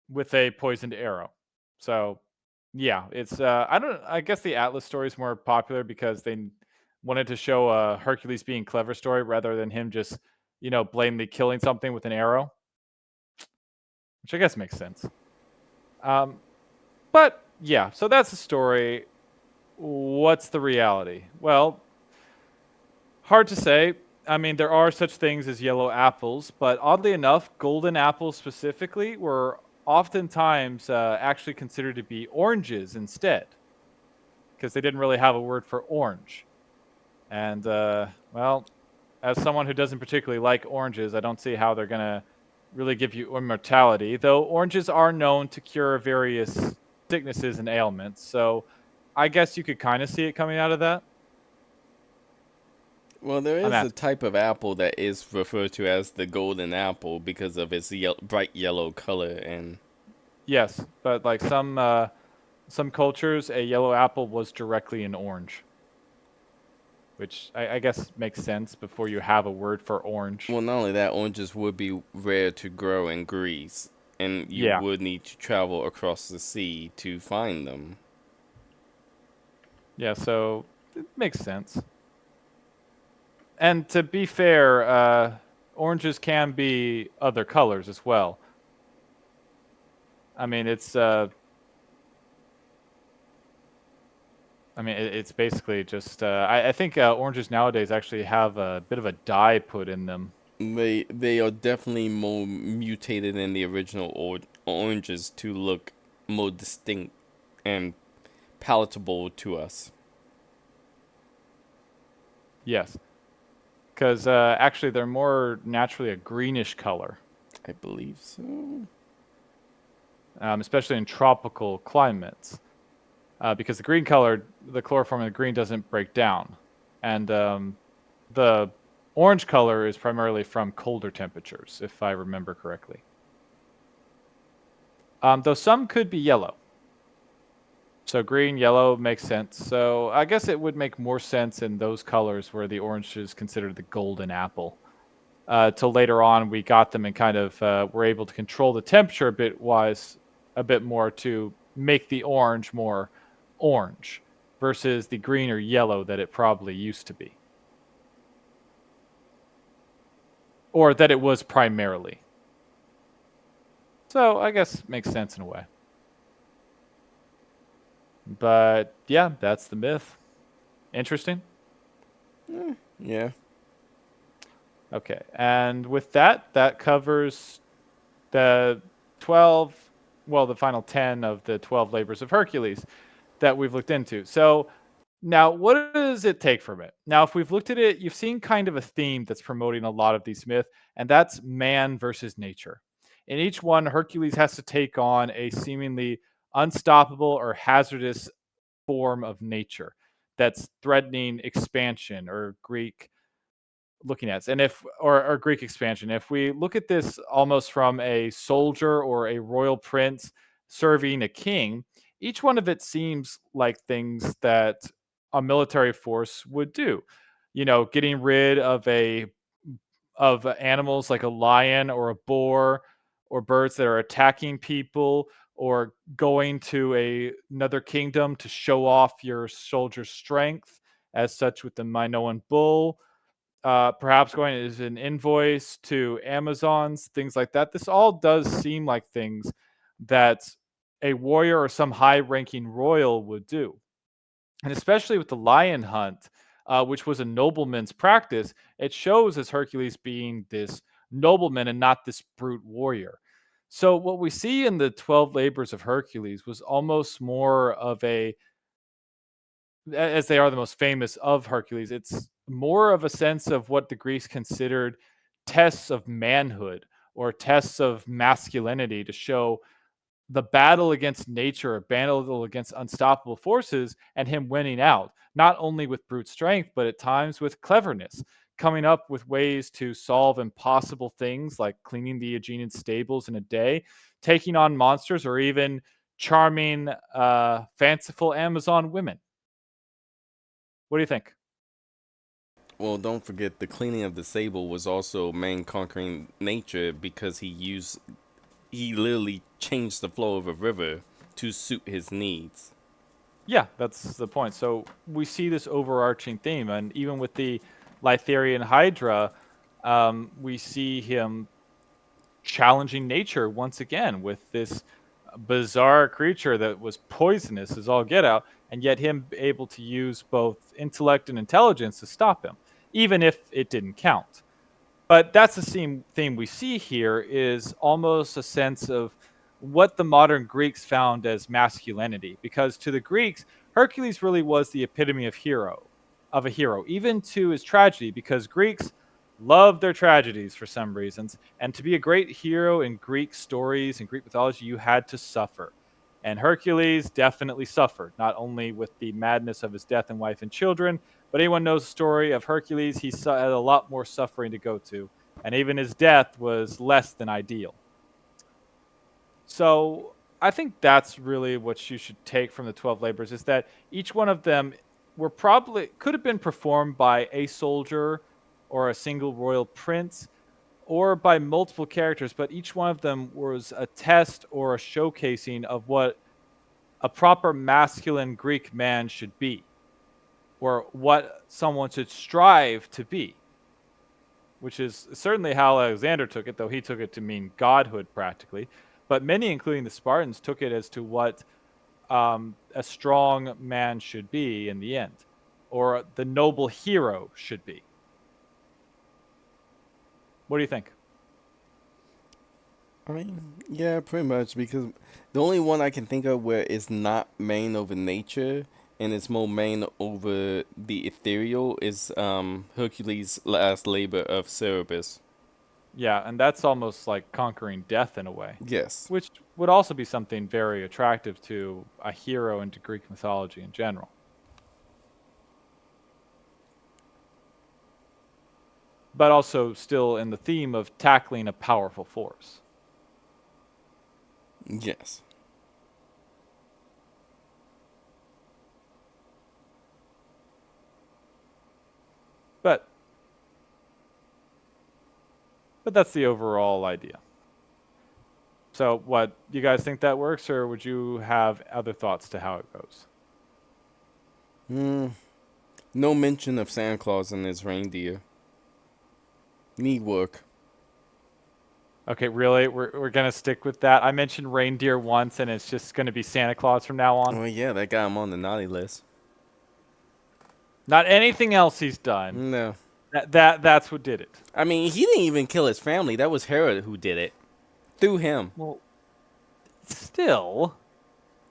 with a poisoned arrow. So, yeah, it's I don't. I guess the Atlas story is more popular because they wanted to show a Hercules being clever story rather than him just blatantly killing something with an arrow, which I guess makes sense. Um, but yeah, so that's the story. What's the reality? Well, hard to say. I mean, there are such things as yellow apples, but oddly enough, golden apples specifically were oftentimes actually considered to be oranges instead, because they didn't really have a word for orange. And, well, as someone who doesn't particularly like oranges, I don't see how they're going to really give you immortality, though oranges are known to cure various sicknesses and ailments. So I guess you could kind of see it coming out of that. well, there I'm is a asking. type of apple that is referred to as the golden apple because of its bright yellow color. And Yes, but like some cultures, a yellow apple was directly an orange, which I guess makes sense before you have a word for orange. well, not only that, oranges would be rare to grow in Greece, and you Yeah, would need to travel across the sea to find them. yeah, so it makes sense. And to be fair, oranges can be other colors as well. I mean, it's basically just. I think oranges nowadays actually have a bit of a dye put in them. They are definitely more mutated than the original oranges to look more distinct and palatable to us. Yes, because actually they're more naturally a greenish color, I believe so. especially in tropical climates. Because the green color, the chloroform in the green doesn't break down, and the orange color is primarily from colder temperatures, if I remember correctly. Though some could be yellow. So green, yellow makes sense. So I guess it would make more sense in those colors where the orange is considered the golden apple. Till later on, we got them and kind of were able to control the temperature a bit more to make the orange more orange versus the green or yellow that it probably used to be, or that it was primarily. So I guess makes sense in a way. But yeah, that's the myth. Interesting. Yeah. Okay. And with that, that covers the 12, well, the final 10 of the 12 labors of Hercules that we've looked into. So now, what does it take from it? Now, if we've looked at it, you've seen kind of a theme that's promoting a lot of these myths, and that's man versus nature. In each one, Hercules has to take on a seemingly unstoppable or hazardous form of nature that's threatening expansion or Greek looking at. And if or Greek expansion, if we look at this almost from a soldier or a royal prince serving a king, each one of it seems like things that a military force would do. You know, getting rid of animals like a lion or a boar or birds that are attacking people or going to another kingdom to show off your soldier's strength as such with the Minoan bull, perhaps going as an invoice to Amazons, things like that. This all does seem like things that a warrior or some high ranking royal would do. And especially with the lion hunt, which was a nobleman's practice, it shows as Hercules being this nobleman and not this brute warrior. So, what we see in the 12 labors of Hercules was almost more of as they are the most famous of Hercules, it's more of a sense of what the Greeks considered tests of manhood or tests of masculinity to show the battle against nature, a battle against unstoppable forces, and him winning out, not only with brute strength, but at times with cleverness, coming up with ways to solve impossible things like cleaning the Aegean stables in a day, taking on monsters, or even charming, fanciful Amazon women. What do you think? Well, don't forget the cleaning of the sable was also man conquering nature because he literally changed the flow of a river to suit his needs. Yeah, that's the point. So we see this overarching theme, and even with the Lytharian Hydra, we see him challenging nature once again with this bizarre creature that was poisonous as all get out, and yet him able to use both intellect and intelligence to stop him, even if it didn't count. But that's the same theme we see here is almost a sense of what the modern Greeks found as masculinity. Because to the Greeks, Hercules really was the epitome of a hero, even to his tragedy, because Greeks love their tragedies for some reasons. And to be a great hero in Greek stories and Greek mythology, you had to suffer. And Hercules definitely suffered, not only with the madness of his death and wife and children, but anyone knows the story of Hercules, he had a lot more suffering to go to, and even his death was less than ideal. So I think that's really what you should take from the 12 labors is that each one of them were probably could have been performed by a soldier or a single royal prince or by multiple characters, but each one of them was a test or a showcasing of what a proper masculine Greek man should be or what someone should strive to be, which is certainly how Alexander took it, though he took it to mean godhood practically. But many, including the Spartans, took it as to what a strong man should be in the end, or the noble hero should be. What do you think? I mean, yeah, pretty much because the only one I can think of where it's not main over nature and it's more main over the ethereal is Hercules' last labor of Cerberus. Yeah, and that's almost like conquering death in a way, Yes. which would also be something very attractive to a hero and to Greek mythology in general. But also still in the theme of tackling a powerful force. Yes. But that's the overall idea. So, what you guys think that works, or would you have other thoughts to how it goes? Mm, no mention of Santa Claus and his reindeer. Need work. Okay, really? We're gonna stick with that? I mentioned reindeer once, and it's just gonna be Santa Claus from now on. Oh yeah, that got him on the naughty list. Not anything else he's done. No. That's what did it. I mean, he didn't even kill his family. That was Herod who did it. Through him. Well, still.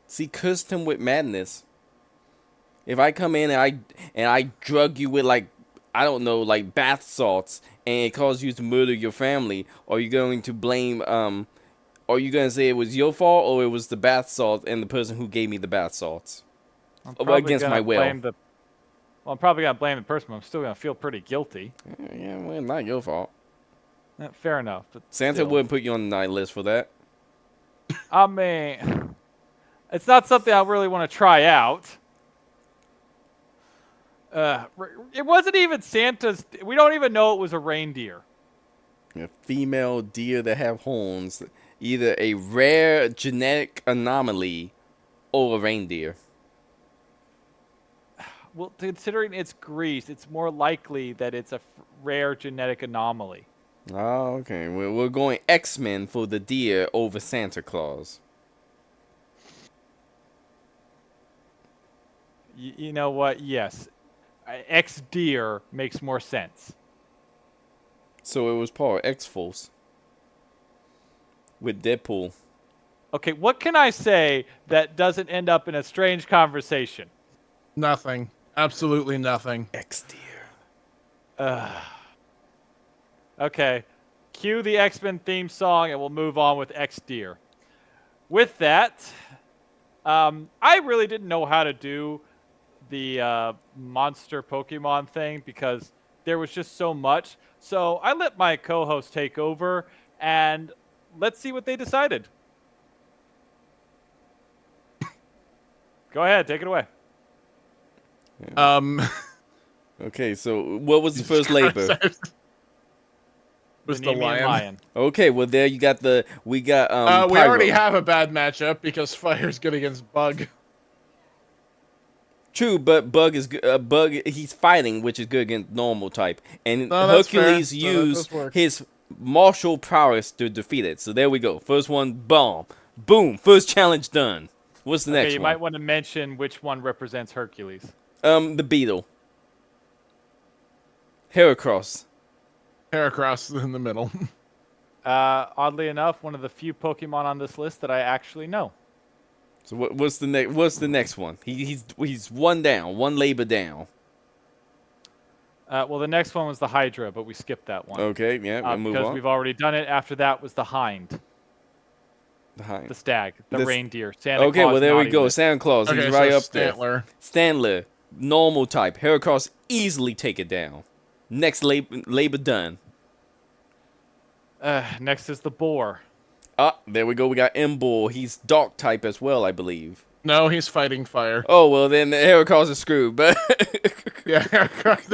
See, cursed him with madness. If I come in and I drug you with like, I don't know, like bath salts, and it caused you to murder your family, are you going to blame are you gonna say it was your fault or it was the bath salt and the person who gave me the bath salts? I'm Against my will. I'm probably gonna blame the person, but I'm still gonna feel pretty guilty. Yeah, well, not your fault. Fair enough. But Santa still. wouldn't put you on the night list for that. I mean, it's not something I really want to try out. It wasn't even Santa's. We don't even know it was a reindeer. A female deer that have horns, either a rare genetic anomaly or a reindeer. Well, considering it's Greece, it's more likely that it's a rare genetic anomaly. Oh, okay. We're going X-Men for the deer over Santa Claus. You know what? Yes. X deer makes more sense. So it was part of X-Force with Deadpool. Okay, what can I say that doesn't end up in a strange conversation? Nothing. Absolutely nothing. X-Deer. Okay. Cue the X-Men theme song and we'll move on with X Deer. With that, I really didn't know how to do the monster Pokemon thing because there was just so much. So I let my co-host take over and let's see what they decided. Go ahead, take it away. Okay, so what was the first labor? Was the Nemean lion. Okay, well there you got we got We Pyro. already have a bad matchup because Fire's good against Bug. True, but Bug is Bug. He's fighting, which is good against normal type, and No, that's Hercules fair. No, that used does work. his martial prowess to defeat it. So there we go. First one, bomb, boom. First challenge done. What's the next You one? might want to mention which one represents Hercules. The beetle. Heracross. Heracross in the middle. Oddly enough, one of the few Pokemon on this list that I actually know. So what's the next? What's the next one? He's one down, one labor down. Well, the next one was the Hydra, but we skipped that one. Okay, yeah, we'll move because on. we've already done it. After that was the Hind, the Stag, the Reindeer. Santa okay, Claus well there we naughty go. list. Santa Claus. Okay, He's right so up there. Standler, normal type. Heracross easily take it down. Next labor done. Next is the Boar. Ah, there we go. We got M-Bull. He's dark type as well, I believe. No, he's fighting Fire. Oh well, then Heracross is screwed. But Yeah, Heracross.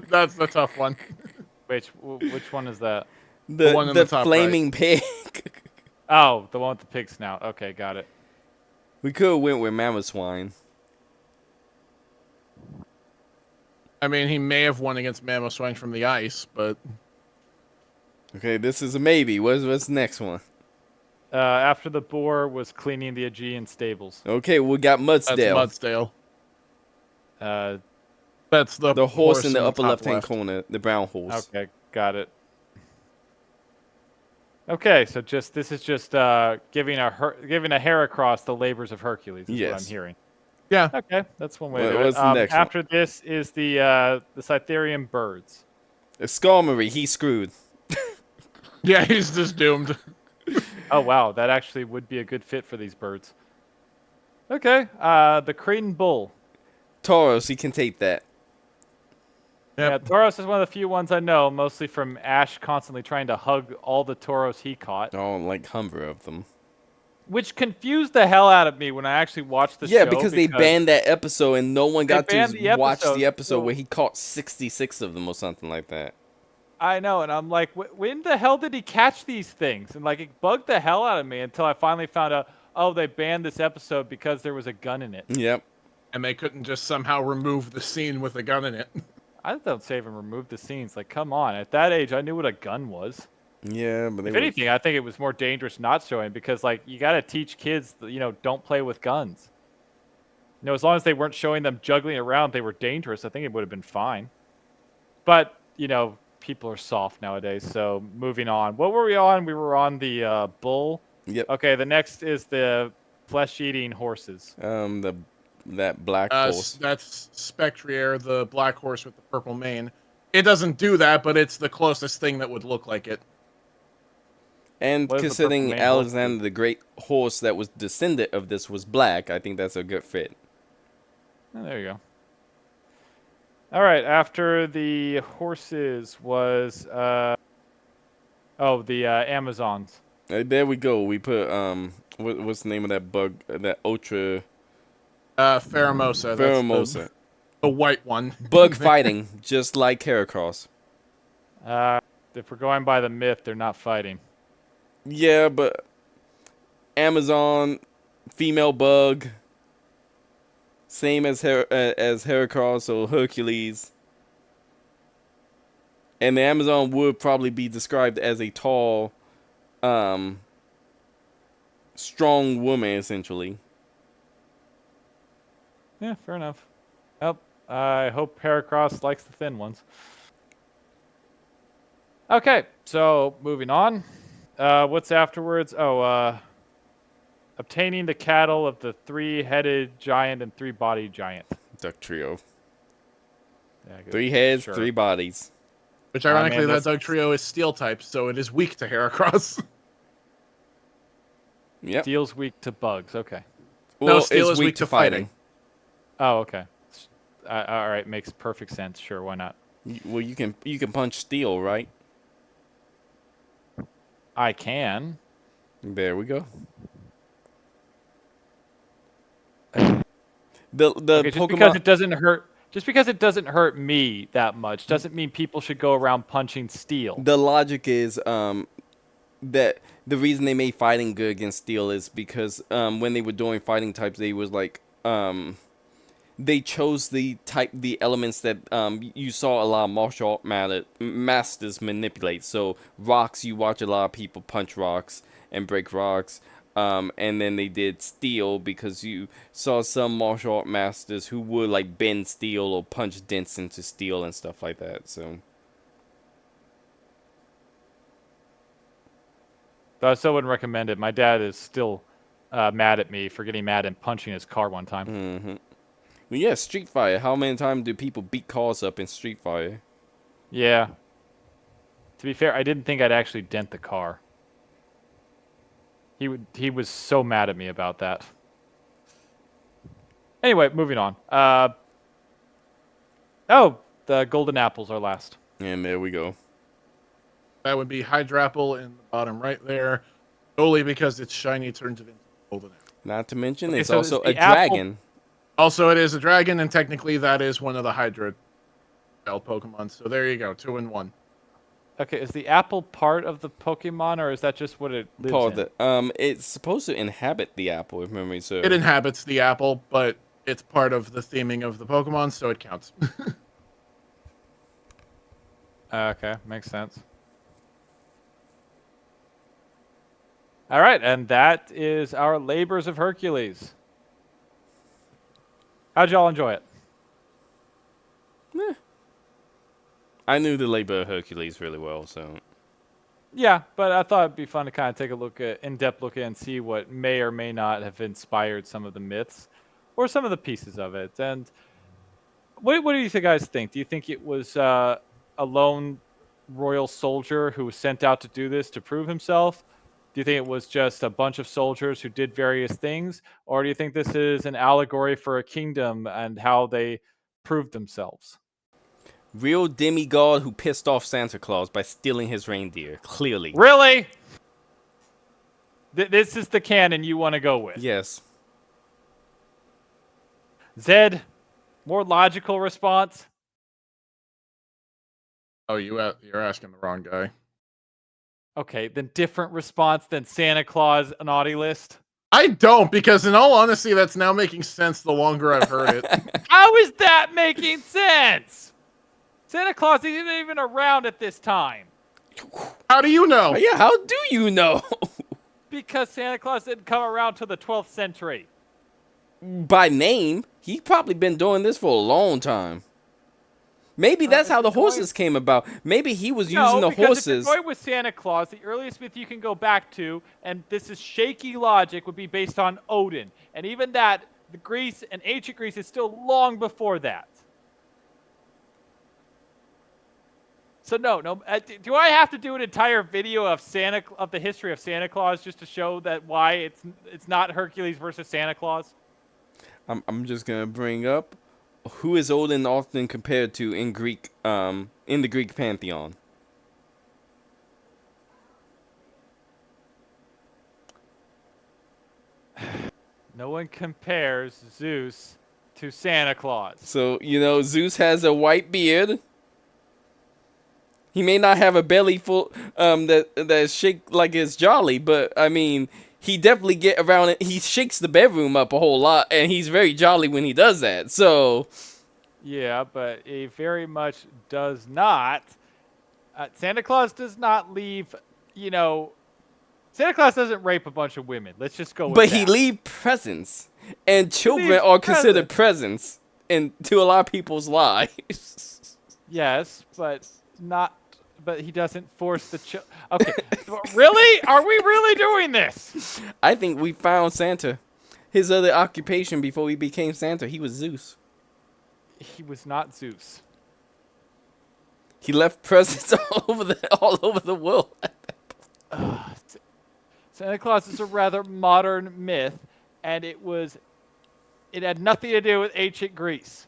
That's the tough one. Which one is that? the one in the top flaming pig. Oh, the one with the pig snout. Okay, got it. We could have went with Mammoth Swine. I mean, he may have won against Mamoswine from the ice, but Okay, this is a maybe. What's the next one? After the Boar was cleaning the Aegean stables. Okay, we got that's Mudsdale. Mudsdale. Uh, That's The horse in the upper top left-hand left. corner, the brown horse. okay, got it. Okay, so this is just giving a Heracross the labors of Hercules. Is what I'm Yes. hearing. Yeah. Okay, that's one way to do What's it. the next one? After this is the Cytherian birds. Skarmory, he's screwed. Yeah, he's just doomed. Oh wow, that actually would be a good fit for these birds. Okay, the Cretan bull. Tauros, he can take that. Yep. Yeah, Tauros is one of the few ones I know, mostly from Ash constantly trying to hug all the Tauros he caught. Oh, like 100 of them. Which confused the hell out of me when I actually watched the show. Yeah, because they banned that episode and no one got to banned the watch episode, the episode so- where he caught 66 of them or something like that. I know, and I'm like, when the hell did he catch these things? And like, it bugged the hell out of me until I finally found out, oh, they banned this episode because there was a gun in it. Yep. And they couldn't just somehow remove the scene with a gun in it. I don't say even remove the scenes. Like, come on. At that age, I knew what a gun was. Yeah, but they If were. anything, I think it was more dangerous not showing because, like, you got to teach kids, don't play with guns. As long as they weren't showing them juggling around, they were dangerous. I think it would have been fine. But, people are soft nowadays. So moving on. What were we on? We were on the bull. Yep. Okay, the next is the flesh-eating horses. That black horse. That's Spectrier, the black horse with the purple mane. It doesn't do that, but it's the closest thing that would look like it. And What is the purple considering mane horse Alexander the Great horse that was descendant of this was black, I think that's a good fit. Oh, there you go. All right, after the horses was the Amazons. There we go. We put what's the name of that bug? That ultra Pheromosa. pheromosa. That's the white one. Bug fighting, just like Heracross. If we're going by the myth, they're not fighting. Yeah, but Amazon, female bug, same as Heracross or Hercules. And the Amazon would probably be described as a tall, strong woman, essentially. Yeah, fair enough. Well, I hope Heracross likes the thin ones. Okay, so moving on. What's afterwards? Obtaining the cattle of the three-headed giant and three-bodied giant. Duck trio. Yeah, good. 3 heads, Sure. 3 bodies. Which ironically, man, that Doug trio is steel type, so it is weak to Heracross. Yep. Steel's weak to bugs. Okay. No, steel it's is weak to fighting. Oh, okay. All right, makes perfect sense. Sure, why not? Well, you can punch steel, right? I can. There we go. The Okay, just Pokemon. because it doesn't hurt. Just because it doesn't hurt me that much doesn't mean people should go around punching steel. The logic is that the reason they made fighting good against steel is because when they were doing fighting types, they was like they chose the elements that you saw a lot of martial art masters manipulate. So rocks, you watch a lot of people punch rocks and break rocks. And then they did steel because you saw some martial art masters who would like bend steel or punch dents into steel and stuff like that. So But I still wouldn't recommend it. My dad is still mad at me for getting mad and punching his car one time. Mm-hmm. Well, yeah, Street Fighter. How many times do people beat cars up in Street Fighter? Yeah. To be fair, I didn't think I'd actually dent the car. He was so mad at me about that. Anyway, moving on. The golden apples are last. And there we go. That would be Hydrapple in the bottom right there. Solely because it's shiny turns it into golden apple. Not to mention, Okay, it's so also is a the apple- dragon. Also, it is a dragon, and technically that is one of the Hydra style Pokemon. So there you go, 2 in 1. Okay, is the apple part of the Pokemon, or is that just what it lives Paul, in? it's supposed to inhabit the apple, if memory serves. It inhabits the apple, but it's part of the theming of the Pokemon, so it counts. Okay, makes sense. All right, and that is our Labors of Hercules. How'd y'all enjoy it? I knew the labor of Hercules really well, so Yeah, but I thought it'd be fun to kind of take a look at, in-depth look at, and see what may or may not have inspired some of the myths, or some of the pieces of it. And what do you guys think? Do you think it was a lone royal soldier who was sent out to do this to prove himself? Do you think it was just a bunch of soldiers who did various things? Or do you think this is an allegory for a kingdom and how they proved themselves? real demigod who pissed off Santa Claus by stealing his reindeer. Clearly, Really? This is the canon you want to go with? yes. Zed, more logical response? Oh, you're asking the wrong guy. Okay, then different response than Santa Claus naughty list? I don't, because in all honesty, that's now making sense the longer I've heard it. How is that making sense? Santa Claus isn't even around at this time. How do you know? Yeah, how do you know? Because Santa Claus didn't come around till the 12th century. By name, he's probably been doing this for a long time. Maybe that's If how the you're going- horses came about. Maybe he was using No, the because if horses. you're going with Santa Claus, the earliest myth you can go back to, and this is shaky logic, would be based on Odin. And even that, the Greece and ancient Greece is still long before that. So no. Do I have to do an entire video of the history of Santa Claus just to show that why it's not Hercules versus Santa Claus? I'm just gonna bring up who is Odin often compared to in Greek, in the Greek pantheon. No one compares Zeus to Santa Claus. So Zeus has a white beard. He may not have a belly full that shake like it's jolly, but I mean, he definitely get around it. He shakes the bedroom up a whole lot, and he's very jolly when he does that. So, Yeah, but he very much does not. Santa Claus does not leave, Santa Claus doesn't rape a bunch of women. Let's just go with but that. he leave presents, and children leaves are considered presents into a lot of people's lives. Yes, but not. But he doesn't force the Okay, really? Are we really doing this? I think we found Santa. His other occupation before he became Santa, he was Zeus. He was not Zeus. He left presents all over the world. Santa Claus is a rather modern myth, and it had nothing to do with ancient Greece.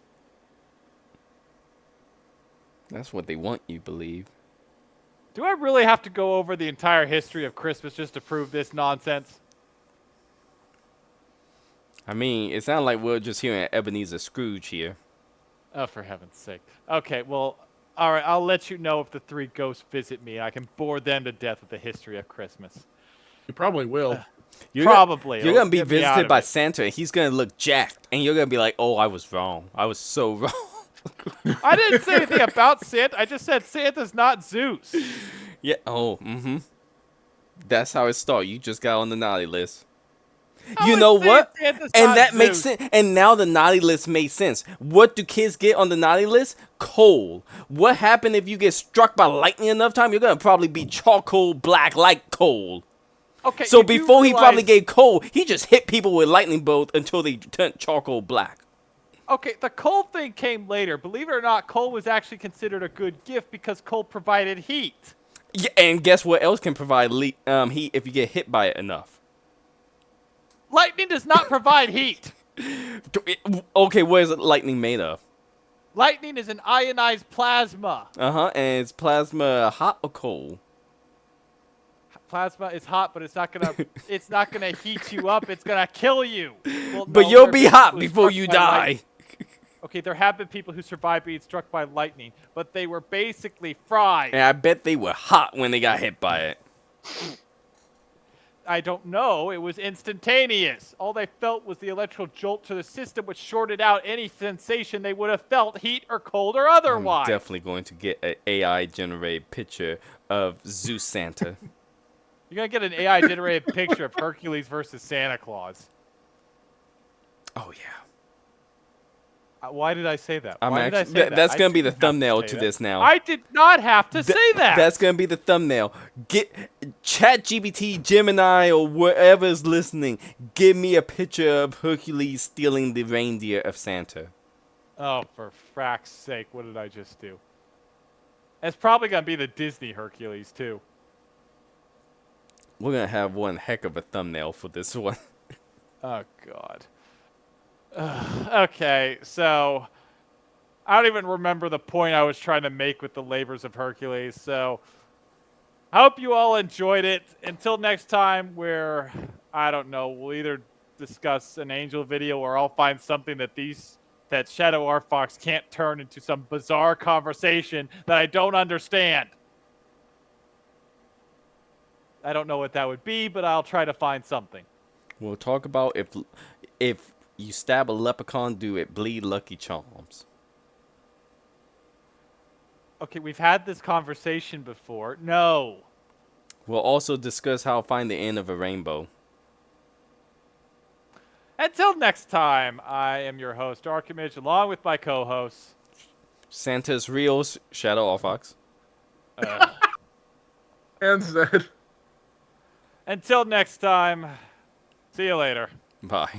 That's what they want you to believe. Do I really have to go over the entire history of Christmas just to prove this nonsense? I mean, it sounds like we're just hearing Ebenezer Scrooge here. Oh, for heaven's sake. Okay, well, all right, I'll let you know if the three ghosts visit me. I can bore them to death with the history of Christmas. You probably will. Probably. You're going to be Get me out visited of by it. Santa, and he's going to look jacked. And you're going to be like, oh, I was wrong. I was so wrong. I didn't say anything about Santa. I just said Santa's not Zeus. Yeah. Oh, mm-hmm. That's how it started. You just got on the naughty list. You know what? And that makes sense. And now the naughty list makes sense. What do kids get on the naughty list? Coal. What happened if you get struck by lightning enough time? You're going to probably be charcoal black like coal. Okay. So before he probably gave coal, he just hit people with lightning bolts until they turned charcoal black. Okay, the coal thing came later. Believe it or not, coal was actually considered a good gift because coal provided heat. Yeah, and guess what else can provide heat if you get hit by it enough? Lightning does not provide heat. Okay, what is lightning made of? Lightning is an ionized plasma. And it's plasma hot or cold? Plasma is hot, but it's not gonna heat you up. It's gonna kill you. Well, But no, you'll there be are hot people who before struck you by die. lightning. Okay, there have been people who survived being struck by lightning, but they were basically fried. And I bet they were hot when they got hit by it. I don't know. It was instantaneous. All they felt was the electrical jolt to the system, which shorted out any sensation they would have felt, heat or cold or otherwise. I'm definitely going to get an AI-generated picture of Zeus Santa. You're going to get an AI-generated picture of Hercules versus Santa Claus. Oh, yeah. Why did I say that? Why did I say that? That's going to be the didn't have thumbnail say to that. this now. I did not have to say that. That's going to be the thumbnail. Get ChatGPT, Gemini, or whatever is listening. Give me a picture of Hercules stealing the reindeer of Santa. Oh, for frack's sake, what did I just do? It's probably going to be the Disney Hercules, too. We're going to have one heck of a thumbnail for this one. Oh, God. Okay, so I don't even remember the point I was trying to make with the labors of Hercules, so I hope you all enjoyed it. Until next time, where, I don't know, we'll either discuss an angel video or I'll find something that Shadow Arfox can't turn into some bizarre conversation that I don't understand. I don't know what that would be, but I'll try to find something. We'll talk about if you stab a leprechaun, do it bleed Lucky Charms. Okay, we've had this conversation before. No. We'll also discuss how to find the end of a rainbow. Until next time, I am your host, Archimage, along with my co-hosts. Santa's Rios, Shadow Fox. And Zed. Until next time, see you later. Bye.